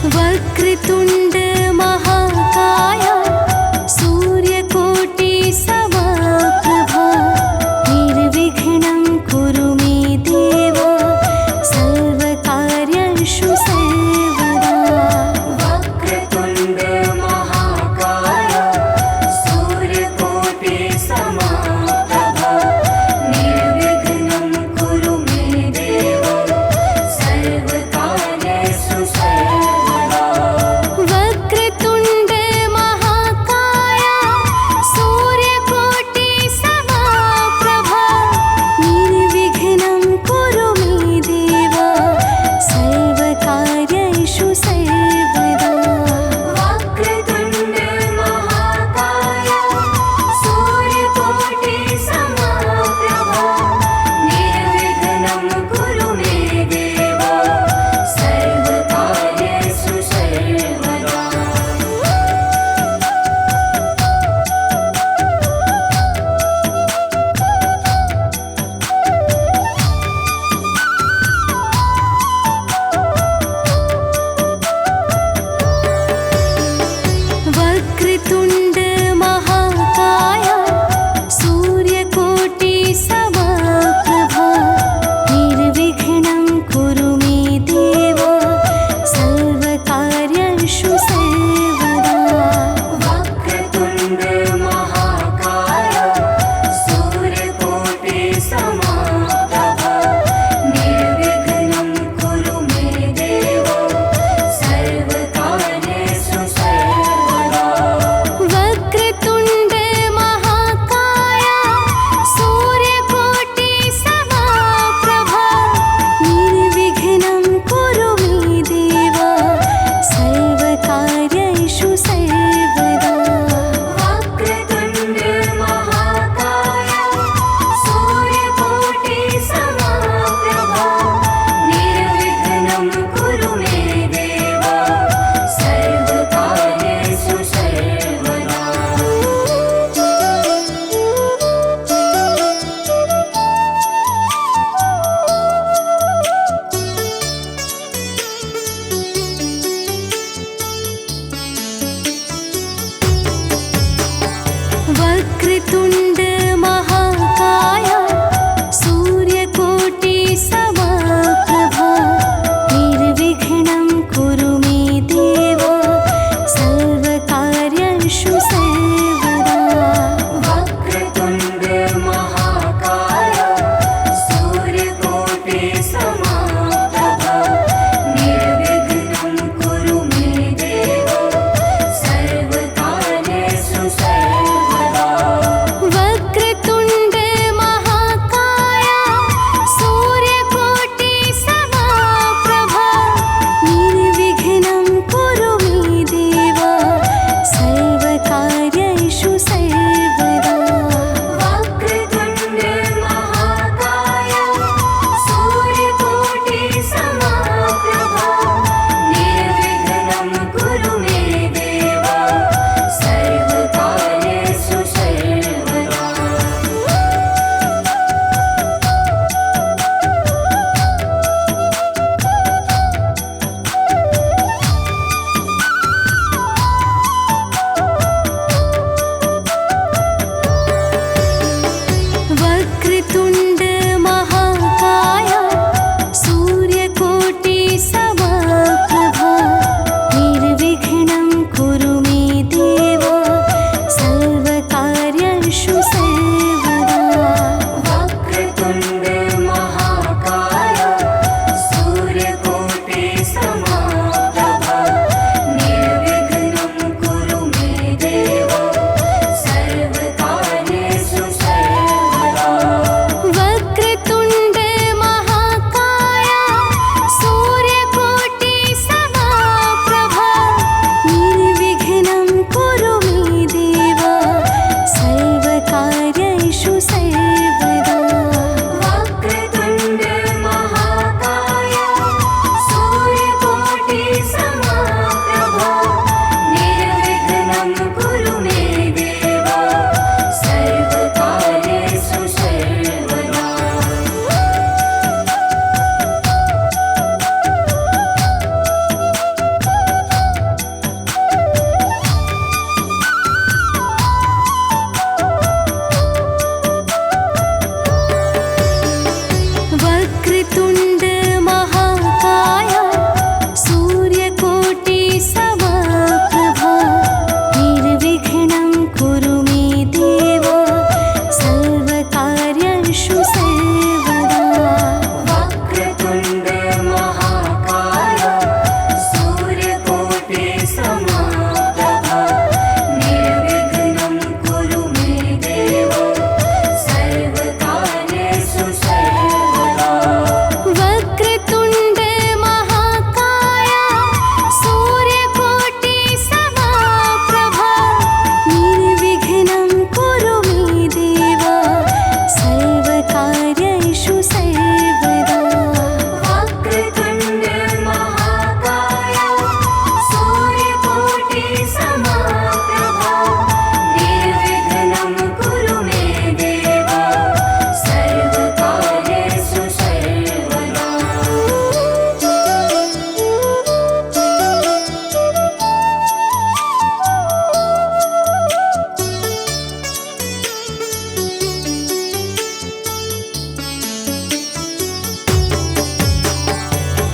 वक्रतुंड महाकाय, सूर्यकोटि समप्रभा, निर्विघ्नं कुरु मे देव,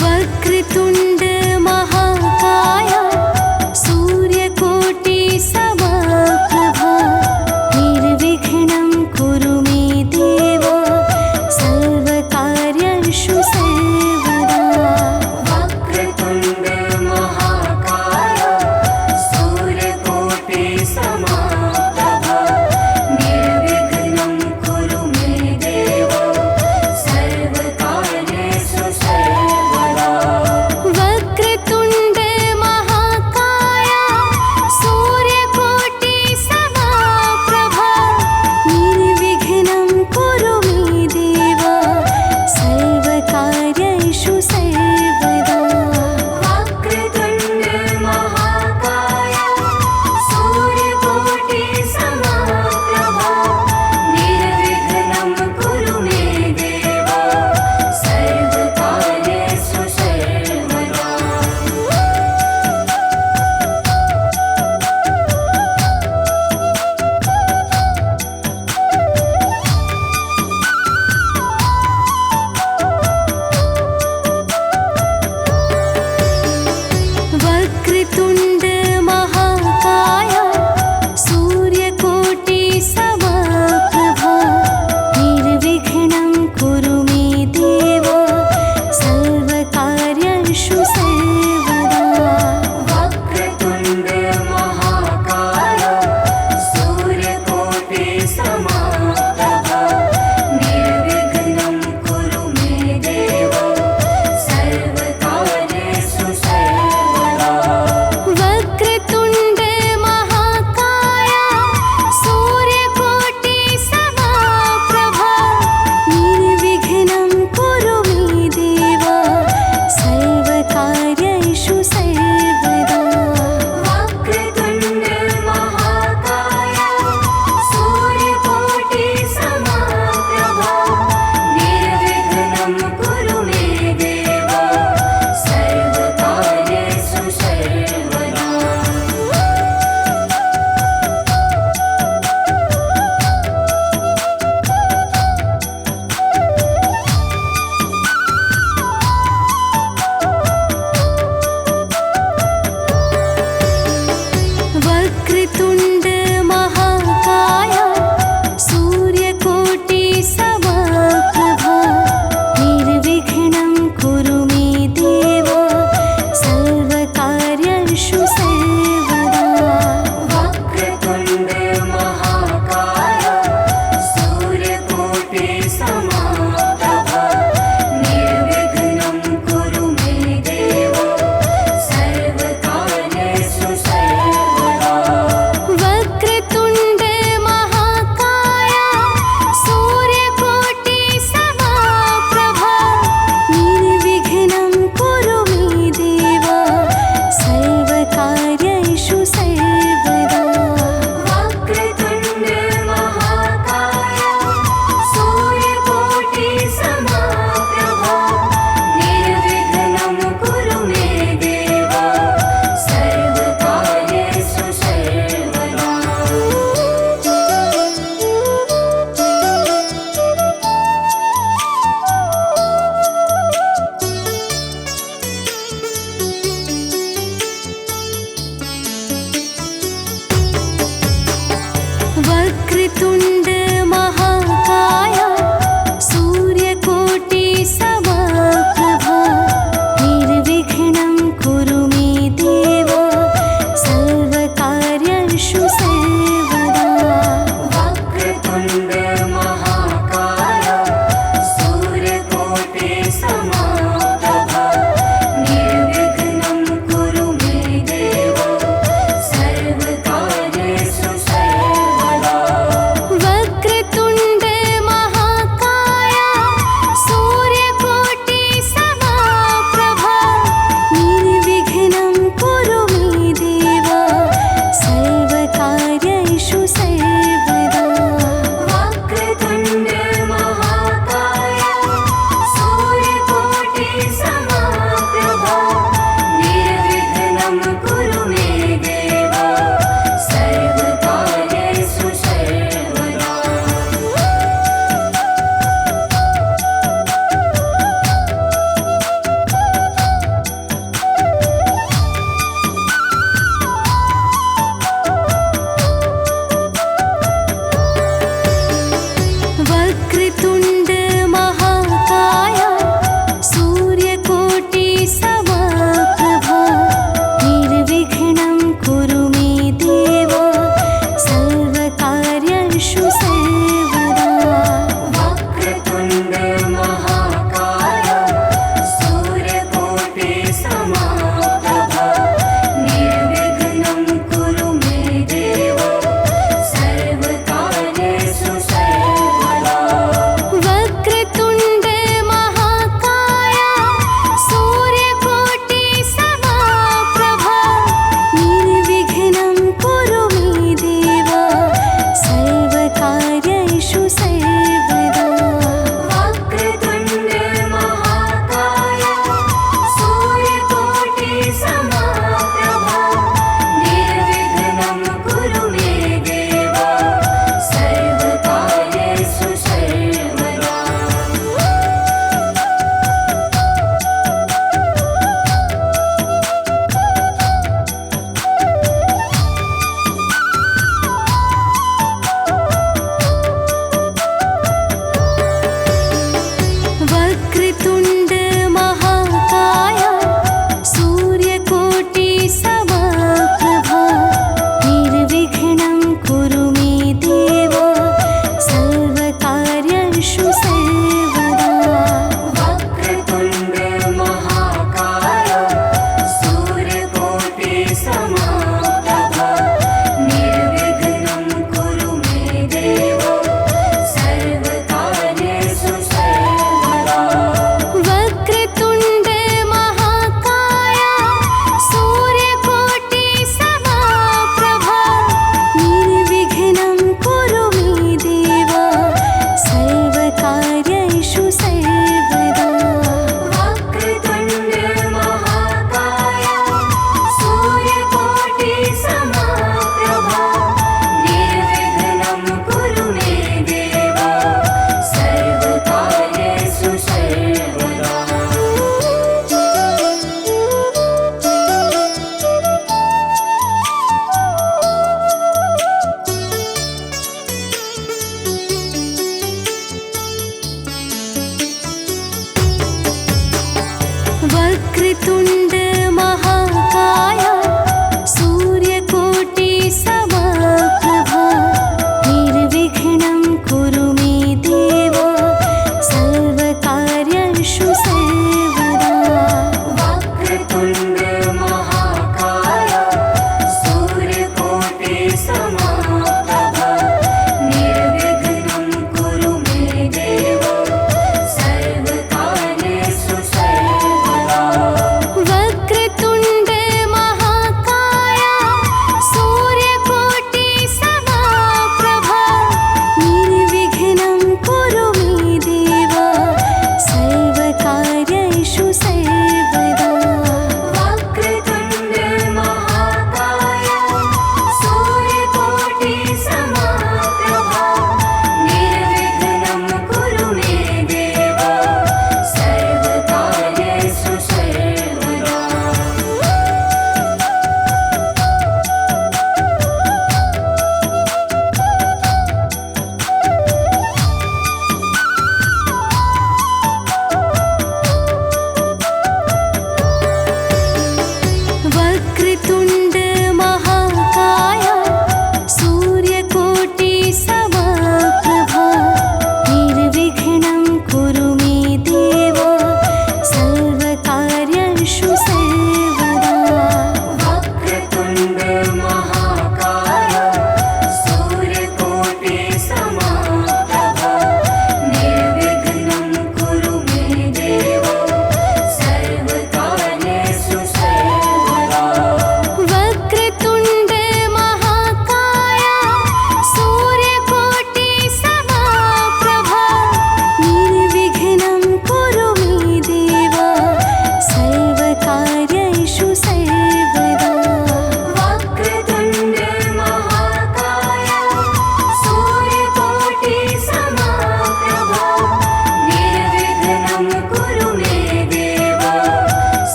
वक्रतुण्ड महाकाय सूर्यकोटि समप्रभा निर्विघ्नं कुरु मे देव सर्वकार्येषु सर्वदा। वक्रतुण्ड महाकाय सूर्यकोटि समप्रभा निर्विघ्नं कुरु मे देव सर्वकार्येषु सर्वदा।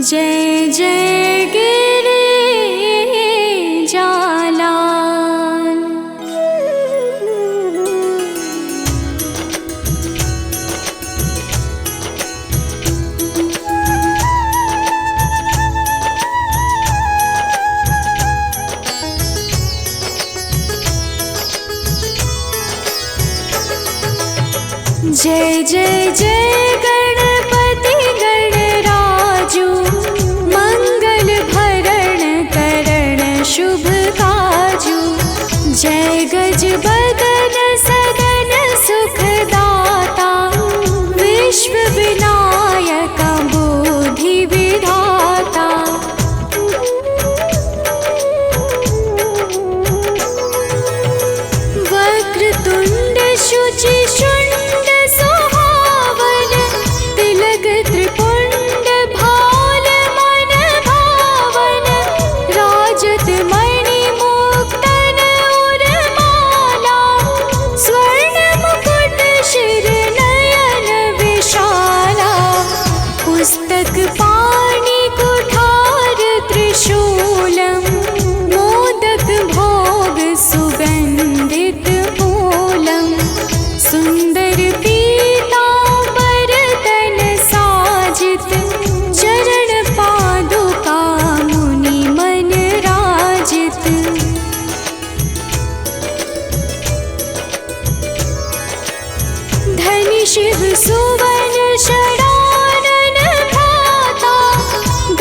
जय जय गिरिजालाल। जय जय जय गणपति गणराजू, मंगल भरण करण शुभ काजू। जय गज बदन सदन सुखदाता, विश्व विनायक बुद्धि विधाता। वक्रतुंड शुचि शुंड सुहावन, तिलक त्रिपुंड भाल मन भावन। राजत मणि मुक्तन उर्माला, स्वर्ण मुकुट शिर नयन विशाला। पुस्तक पाणि कुठार त्रिशूलम, मोदक भोग सुगंधित फूलम। सुंदर पीतांबर तन साजित, चरण पादुका मुनि मन राजित। धनि शिव सुवन शरानन भ्राता,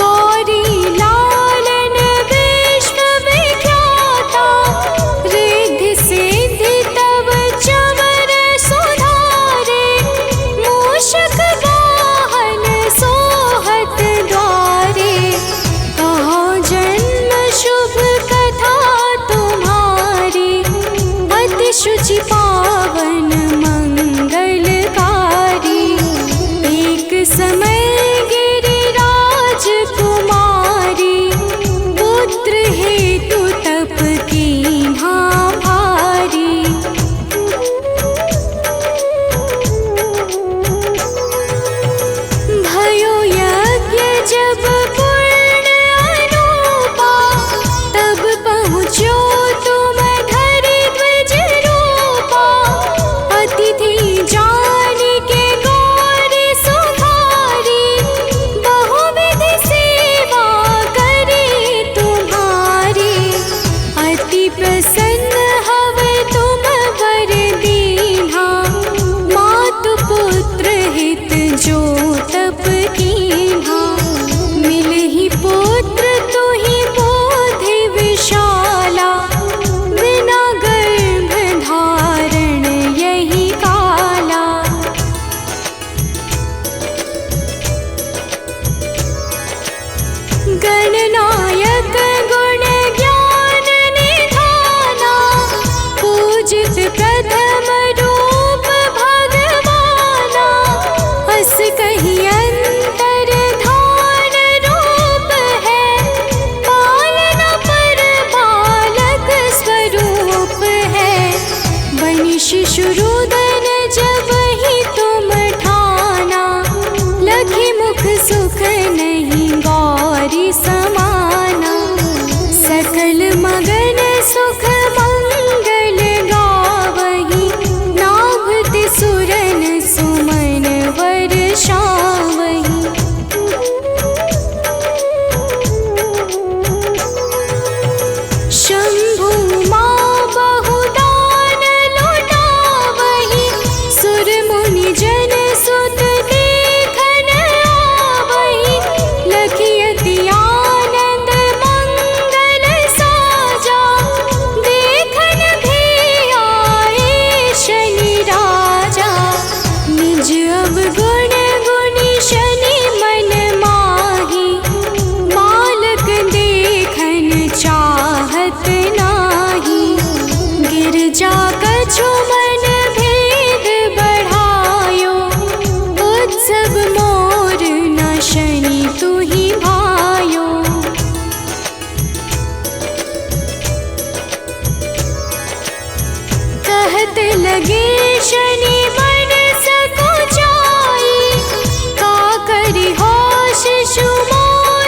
गौरी लालन विश्व विख्याता। रिद्धि सिद्धि तव चमर सुधारे, मूषक वाहन सोहत द्वारे। कहो जन्म शुभ कथा तुम्हारी, अति शुचि पावन मंगलकारी। एक समय गिरिराज कुमारी, पुत्र हेतु तप कीन्हा भारी। भयो यज्ञ जब पूर्ण अनुपा, तब पहुँचो तुम धरि द्विज रूपा। अतिथि जान के गौरी सुधारी, बहुविधि सेवा करी तुम्हारी। अति प्रसन्न हवै तुम वर दीन्हा, मातु पुत्र हित जो तप कीन्हा। मिलहि पुत्र तुहि बोधि विशाला, बिना गर्भ धारण यही काला। गणनायक गुण ज्ञान निधाना, पूजित प्रथम रूप भगवाना। अस कही अंतर धान रूप है, पालन पर बालक स्वरूप है। बनि शिशुरुदन जब ही तुम ठाना, लखी मुख सुख नहीं गौरी समाना। सकल मगन सुख मंगल गावही, नाभति सुरन सुमन वर्षावही। शंभु माँ बहुदान लुटावही, सुर मुनि जन सुत देखन आवही। लखी अति आनंद मंगल साजा, देखन भी आए शनि राजा। निज अवगुण गुणी शनि मन माही, बालक देखन चाहत नाही। गिरजा कछु मन भेद बढ़ायो, उत्सव मोर न शनि तुहि भायो। कहत लगे शनि मन सकुचाई, का करि होश शिशु मोर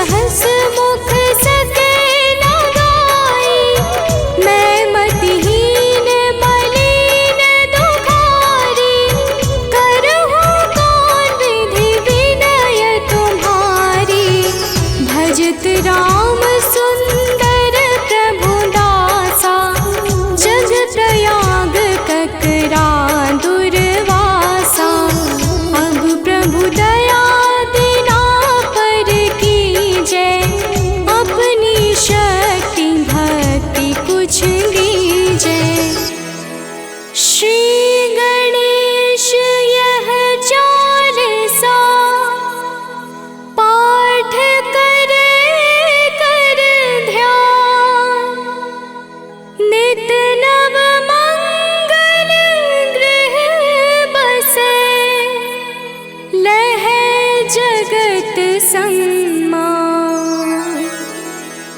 सहस मुख सके न गाई। मैं मतिहीन मलिन दुखारी, करहूँ कौन विधि विनय तुम्हारी। भजत राम सुंदर प्रभु दासा, जग प्रयाग ककरा दुर्वासा। अब प्रभु दया दीना पर कीजै, अपनी शक्ति भक्ति कुछ लीजै। श्री गणेश यह चालीसा, पाठ करे कर ध्यान। नित नव मंगल गृह बसे, लहै जगत सम्मान।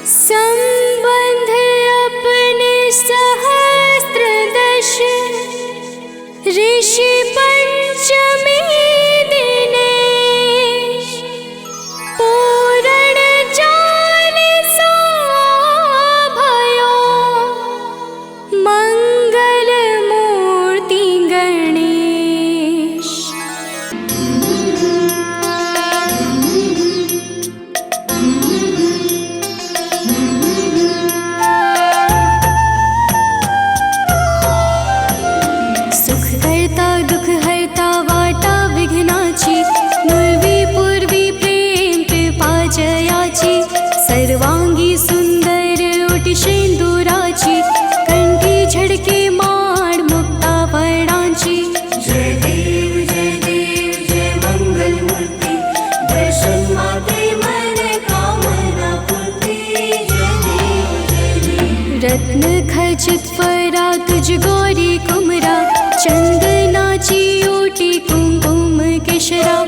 संबंध अपने सहस्त्र दश, ऋषि पंचमी दिनेश। पूरण चालीसा भयो, मंगल मूर्ति गणेश। सुख करता दुख हरता वाटा विघ्नाची, नुरवी पूर्वी प्रेम कृपा जयाची। सर्वांगी सुंदर ओटी शेंदुराची, कंठी झडके माळ मुक्ता वर्णाची। जय देव जय मंगल मूर्ति, दर्शन माते मन कामना पूर्ति। जय देव रत्न खचित फरा तुझ गौरी कुमरा, चंदनाची ओटी कुंकुम केशरा।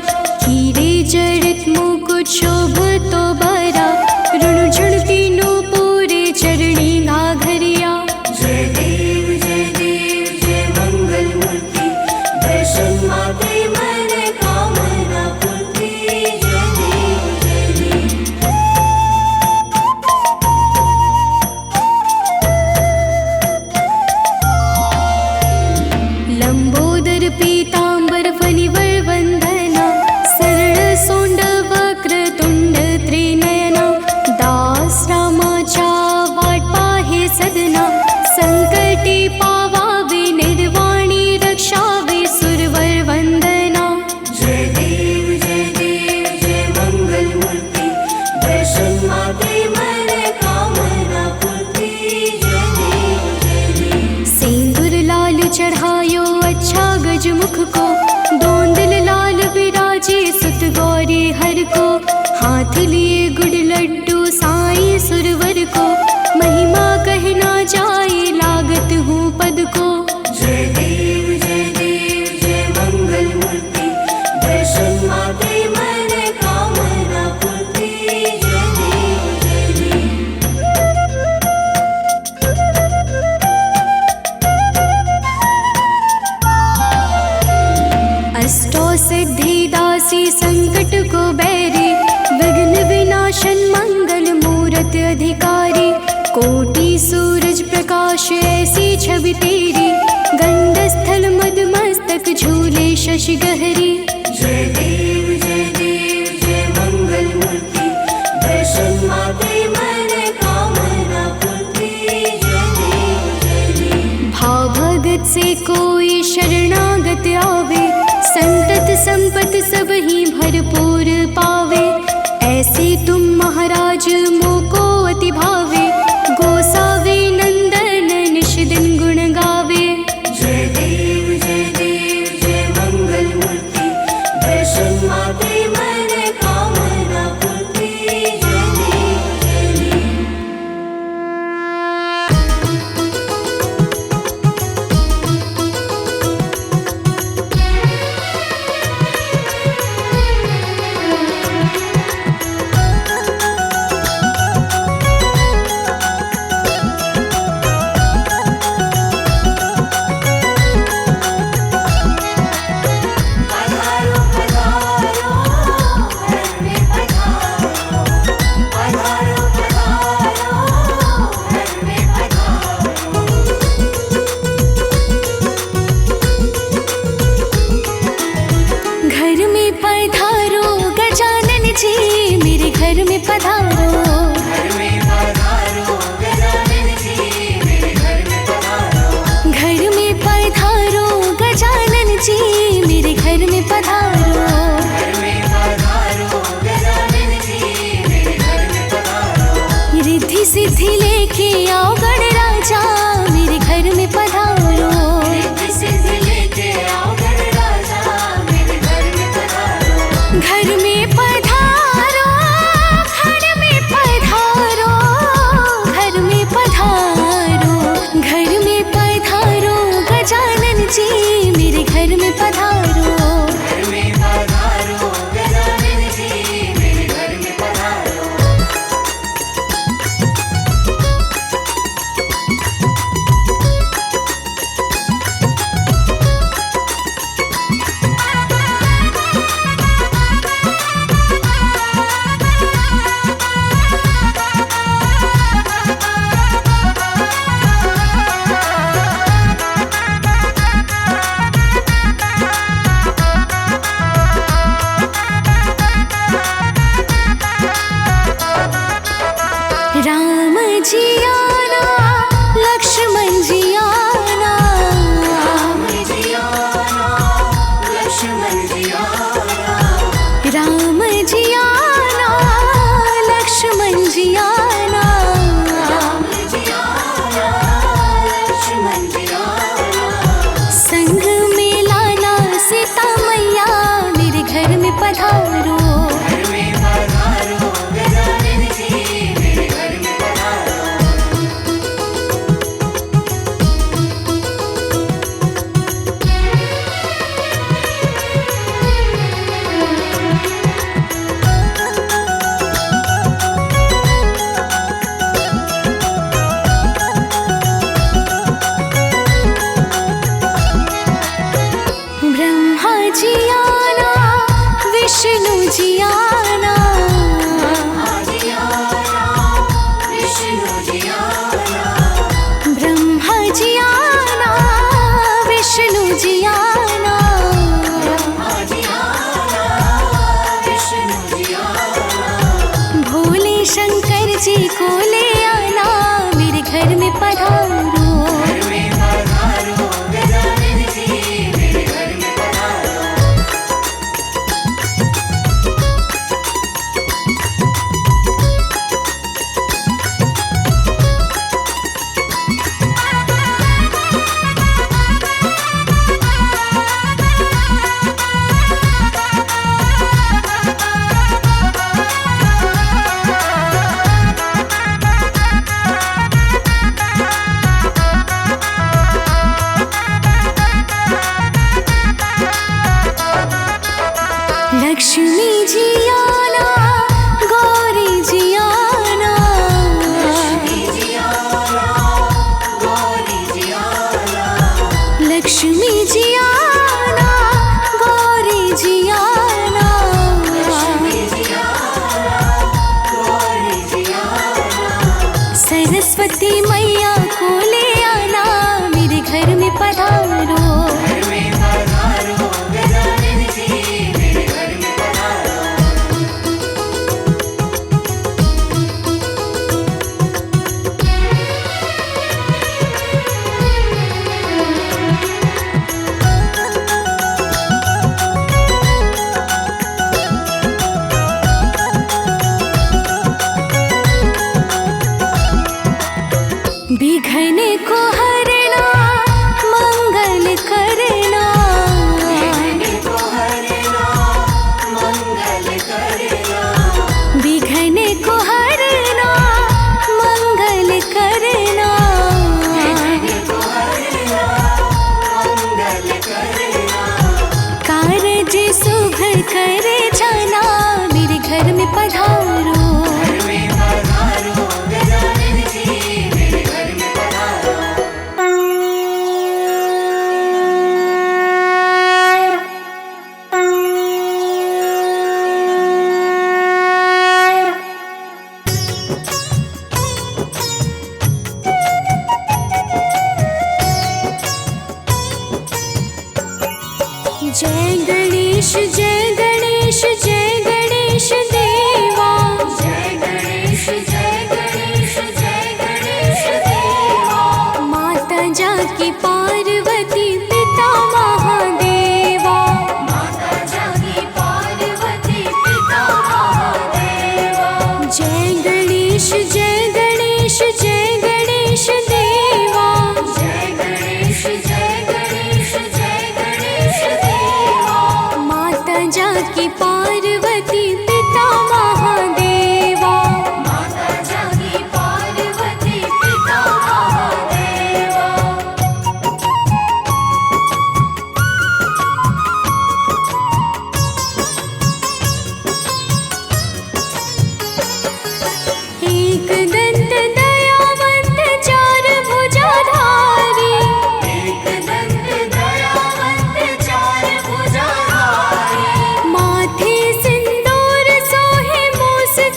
हीरे जड़ित मुकुट शोभतो बरा, ऋण झुणती नूपुरे चरणी घाघरिया। जय देव जय मंगल मूर्ति, दर्शन माते मन कामना पूर्ति। जय देव लंबोदर पीतांबर फणिवर वंदना, सरळ सोंड वक्र तुंड त्रिनयना। दास रामाच्या वाट पाहे सदना, संकटी पावावे निर्वाणी रक्षावे सुरवर वंदना। जय देव जय मंगल मूर्ति, दर्शन माते मन कामना पूर्ति। जय देव सिंदूर लाल चढ़ायो अच्छा गजमुख को, दोंदल लाल विराजे सुत गौरी हर को। हाथ लिए गुड़ लड्डू साईं सुरवर को, महिमा कहना जाए लागत हूँ पद को। जय देव जय मंगल मूर्ति, दर्शन माते मन कामना पूर्ति। जय देव अष्टो सिद्धि दासी संकट को बैरी, विघ्न विनाशन मंगल मूरत अधिकारी। कोटि सूरज प्रकाश ऐसी छवि तेरी, गंडस्थल मद मस्तक झूले शशि गहरी। जय देव जय मंगल मूर्ति, दर्शन माते मन कामना पूर्ति। जय देव भाव भगत से कोई शरणागत आवे, संतत संपत सब ही भरपूर पावे। ऐसे तुम महाराज मोको अति भावे, गोसावे नंदन निश दिन गुण गावे। जय देव जय मंगल मूर्ति, दर्शन माते मन कामना पूर्ति। जय देव घर में पधारो। घर में पधारो गजानन जी, मेरे घर में पधारो। घर में पधारो गजानन जी, मेरे घर में पधारो। घर में पधारो गजानन जी, मेरे घर में पधारो। रिद्धि सिद्धि लेके आओ गणराजा, मेरे घर में पधारो। रिद्धि सिद्धि लेके आओ गणराजा, मेरे घर में पधारो। घर में पधारो, घर में पधारो, घर में पधारो। घर में पधारो गजानन जी, मेरे घर में पधारो। घर में पधारो गजानन जी, मेरे घर में पधारो। राम जी आना, लक्ष्मण जी आना। राम जी आना, लक्ष्मण जी आना। राम जी आना, लक्ष्मण जी आना। राम जी आना, लक्ष्मण जी आना। संग में लाना सीता मैया, मेरे घर में पधारो। घर में पधारो गजानन जी, मेरे घर में पधारो। ब्रह्मा जी आना, विष्णु जी आना। जी आना, विष्णु जी आना। ब्रह्मा जी आना, विष्णु जी आना। जी आना, विष्णु जी आना। भोले शंकर जी को ले आना, मेरे घर में पधारो। घर में पधारो गजानन जी, मेरे घर में पधारो।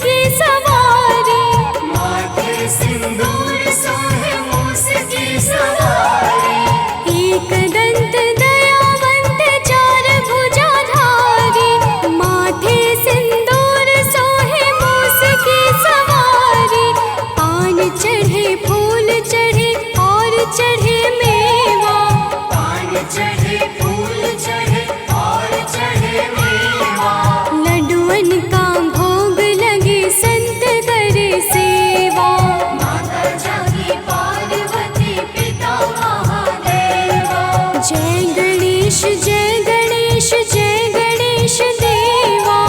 की सवारी। माथे सिंदूर सोहे मूस की सवारी। एक दंत दयावंत चार भुजाधारी। माथे सिंदूर सोहे मूस की सवारी। पान चढ़े फूल चढ़े और चढ़े मेवा। पान चढ़े फूल चढ़े और चढ़े मेवा। लड्डुअन का भोग लगे संत करे सेवा। माता जागी पार्वती पिता महादेवा। जय गणेश जय गणेश जय गणेश देवा।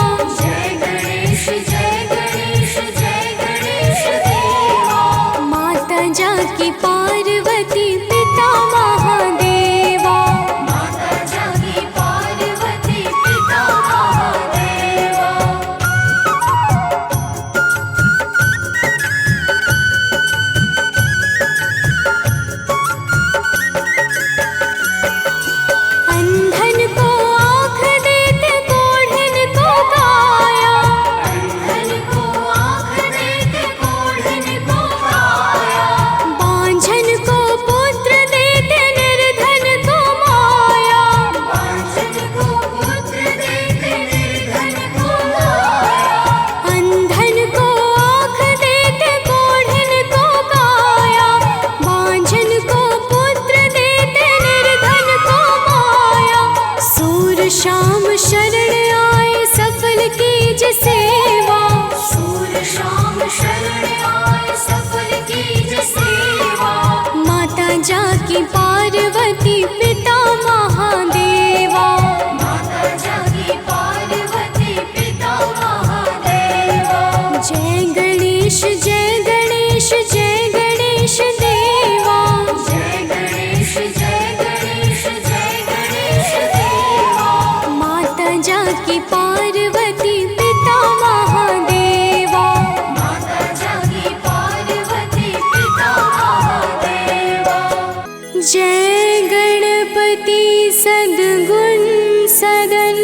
जय गणेश जय गणेश जय गणेश देवा। माता जाकी पार्वती पिता महादेवा। माता जागी पार्वती पिता महादेवा। अंधन को आँख देते कोढ़न को काया। अंधन को आँख देते कोढ़न को काया। बांझन को पुत्र देते निर्धन को माया। बांझन को पुत्र देते निर्धन को माया। अंधन को आँख देते कोढ़न को काया। बांझन को पुत्र देते निर्धन को माया। सूर शाम शरण आए सफल कीज सेवा। सूर शाम शरण आए सफल कीज सेवा। माता जाकी पार्वती पिता महादेवा। माता जागी पार्वती पिता महादेवा। जय गणेश जय गणेश जय गणेश देवा। जय गणेश जय गणेश जय गणेश देवा। माता जाकी पार्वती पिता महादेवा। माता जागी पार्वती पिता महादेवा। जय गणपति सद्गुण सदन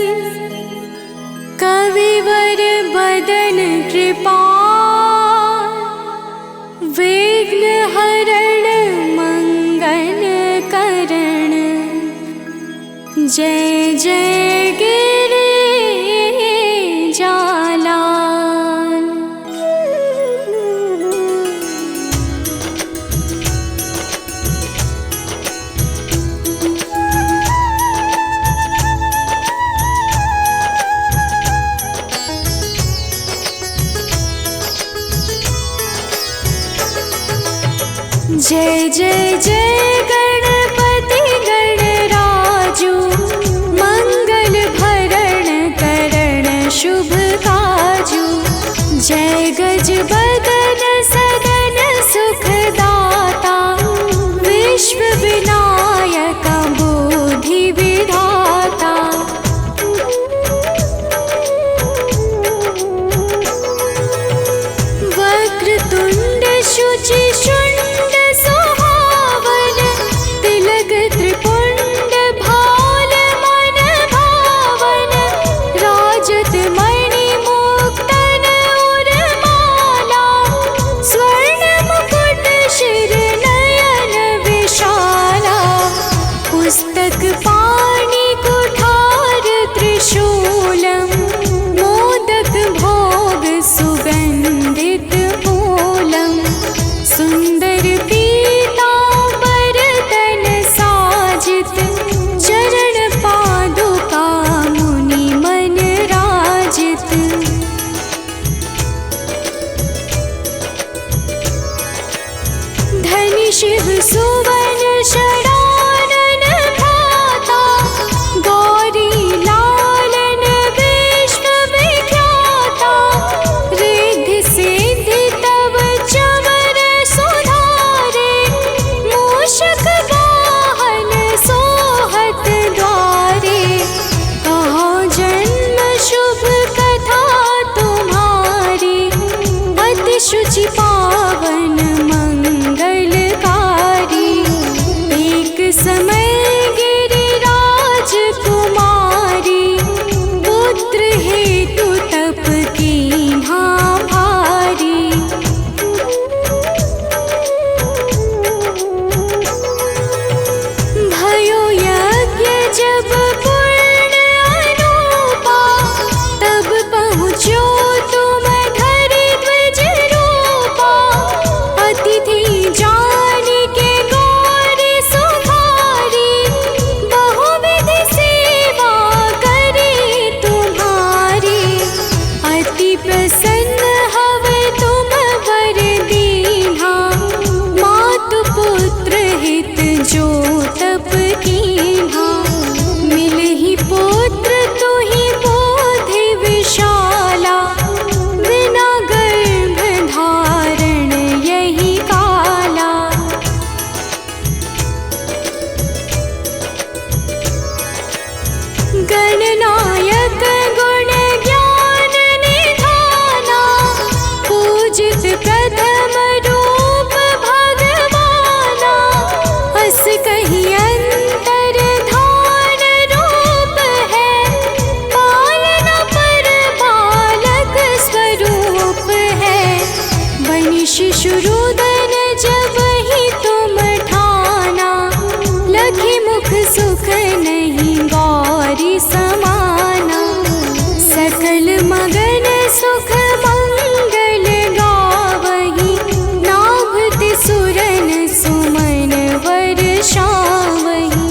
कविवर बदन कृपाल। विघ्न हरण मंगल करण जय जय गिरि जालाल। जय जय जय गणपति गणराजू। मंगल भरण करण शुभ काजू। जय गज बदन सदन सुखदाता। विश्व विनायक बुद्धि विधाता। वक्रतुंड शुचि शुंड सुहावन। तिलक त्रिपुंड भाल मन भावन। राजत मणि मुक्तन उर्माला। स्वर्ण मुकुट शिर नयन विशाला। पुस्तक पाणि कुठार त्रिशूलम। मोदक भोग सुगंधित मूलम। सुंदर पीतांबर तन साजित। चरण पादुका मुनि मन राजित। धनि शिव सुवन शरानन भ्राता। गौरी लालन विश्व विख्याता। रिद्धि सिद्धि तव चमर सुधारे। मूषक वाहन सोहत द्वारे। कहो जन्म शुभ कथा तुम्हारी। अति शुचि पावन मंगलकारी। एक समय गिरिराज कुमारी। पुत्र हेतु तप कीन्हा प्रसन्न हवे तुम वर दीन्हा। मातु पुत्र हित जो तप कीन्हा। मिलहि पुत्र तुहि बोधि विशाला। बिना गर्भ धारण यही काला। गणनायक गुण ज्ञान निधाना। पूजित प्रथम रूप भगवाना। अस कही अंतर धान रूप है। पालन पर बालक स्वरूप है। बनि शिशुरुदन जब ही तुम ठाना। लखि मुख सुख नहीं गौरी समाना। सकल मगन सुख मंगल गावही। नाभति सुरन सुमन वर्षावही।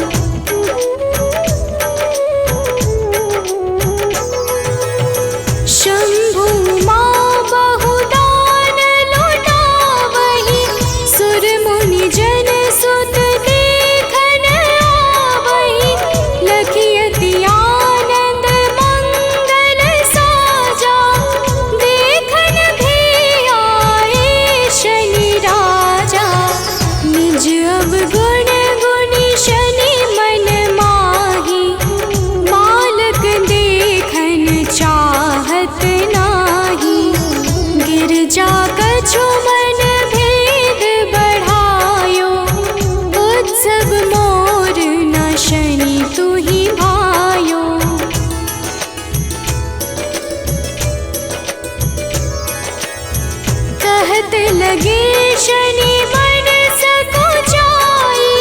शंभु मां बहुदान लुटावही। सुर मुनि जन सुत देखन आवही। लखि अति आनंद मंगल साजा। देखन भी आए शनि राजा। निज अवगुण गुणी शनि मन माही। बालक देखन चाहत नाही। गिरजा कछु मन भेद बढ़ायो। उत्सव मोर न शनि तुहि भायो। कहत लगे शनि मन सकुचाई।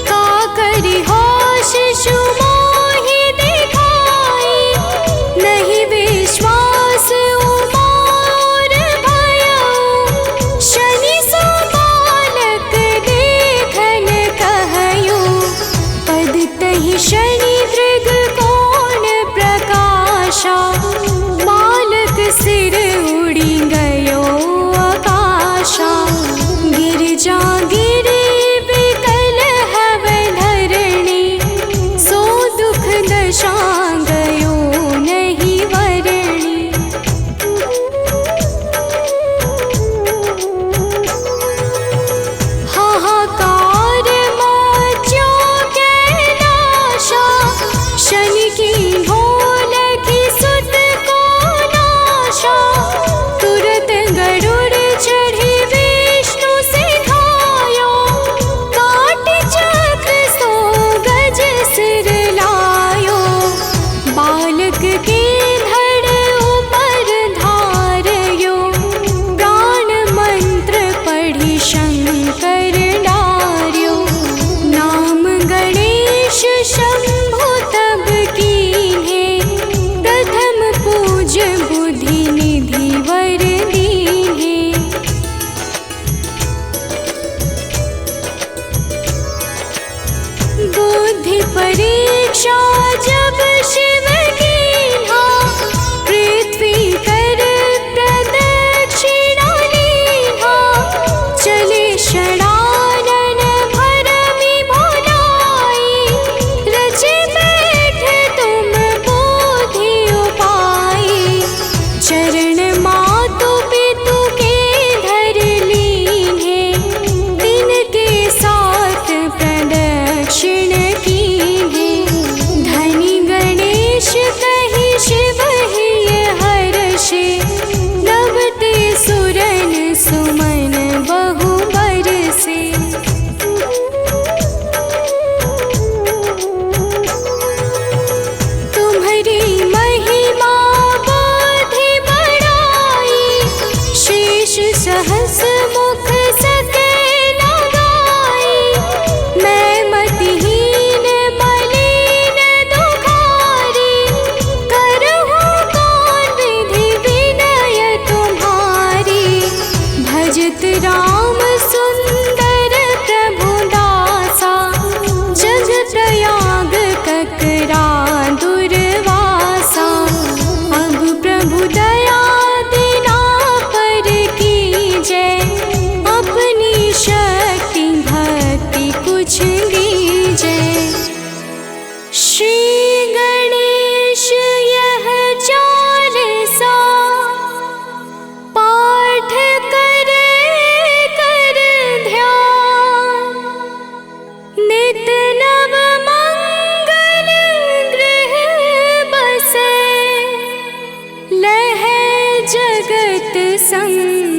का करि होश शिशु मोहि दिखाई। नहीं विश्वास उमा और भयउ। शनि सो बालक देखन कहयो। पद तहि शनि दृग कोण प्रकाशा। बालक सिर उड़ी गयो आकाशा। गिरजा गिरी बिकल हव धरणी। सो दुख दशा गयो नहीं वरणी। हाहाकार मच्यो कैलाशा। शनि की ढोलकी सुत को नाशा। तुरत गरुड़ चढ़ी विष्णु सिधायो। काट चक्र सो गज सिर लायो। बालक के धड़ ऊपर धारयो। प्राण मंत्र पढ़ी शंकर डार्यो। नाम गणेश शंभु तब कीन्हे। प्रथम पूज बुद्धि निधि वर दीन्हे। बुद्धि परीक्षा जब शिव कीन्हा। पृथ्वी कर प्रदक्षिणा लीन्हा। चले षडानन भरमि भुलाई। रचे बैठ तुम बोधि उपाई। चरण मातु पितु के धर लीन्हे। दिन के साथ प्रदक्षिण कीन्हे। धनि गणेश कहि शिव ही हर्षे। नवते सुरन सुमन बहु बरसे। तुम्हरी महिमा बोधि बढ़ाई। शेष सहस मुख सके न गाई। मैं मतिहीन मलिन दुखारी। करहूँ कौन विधि विनय तुम्हारी। भजत राम सुंदर प्रभु दासा। जग प्रयाग ककरा दुर्वासा। अब प्रभु दया दे संग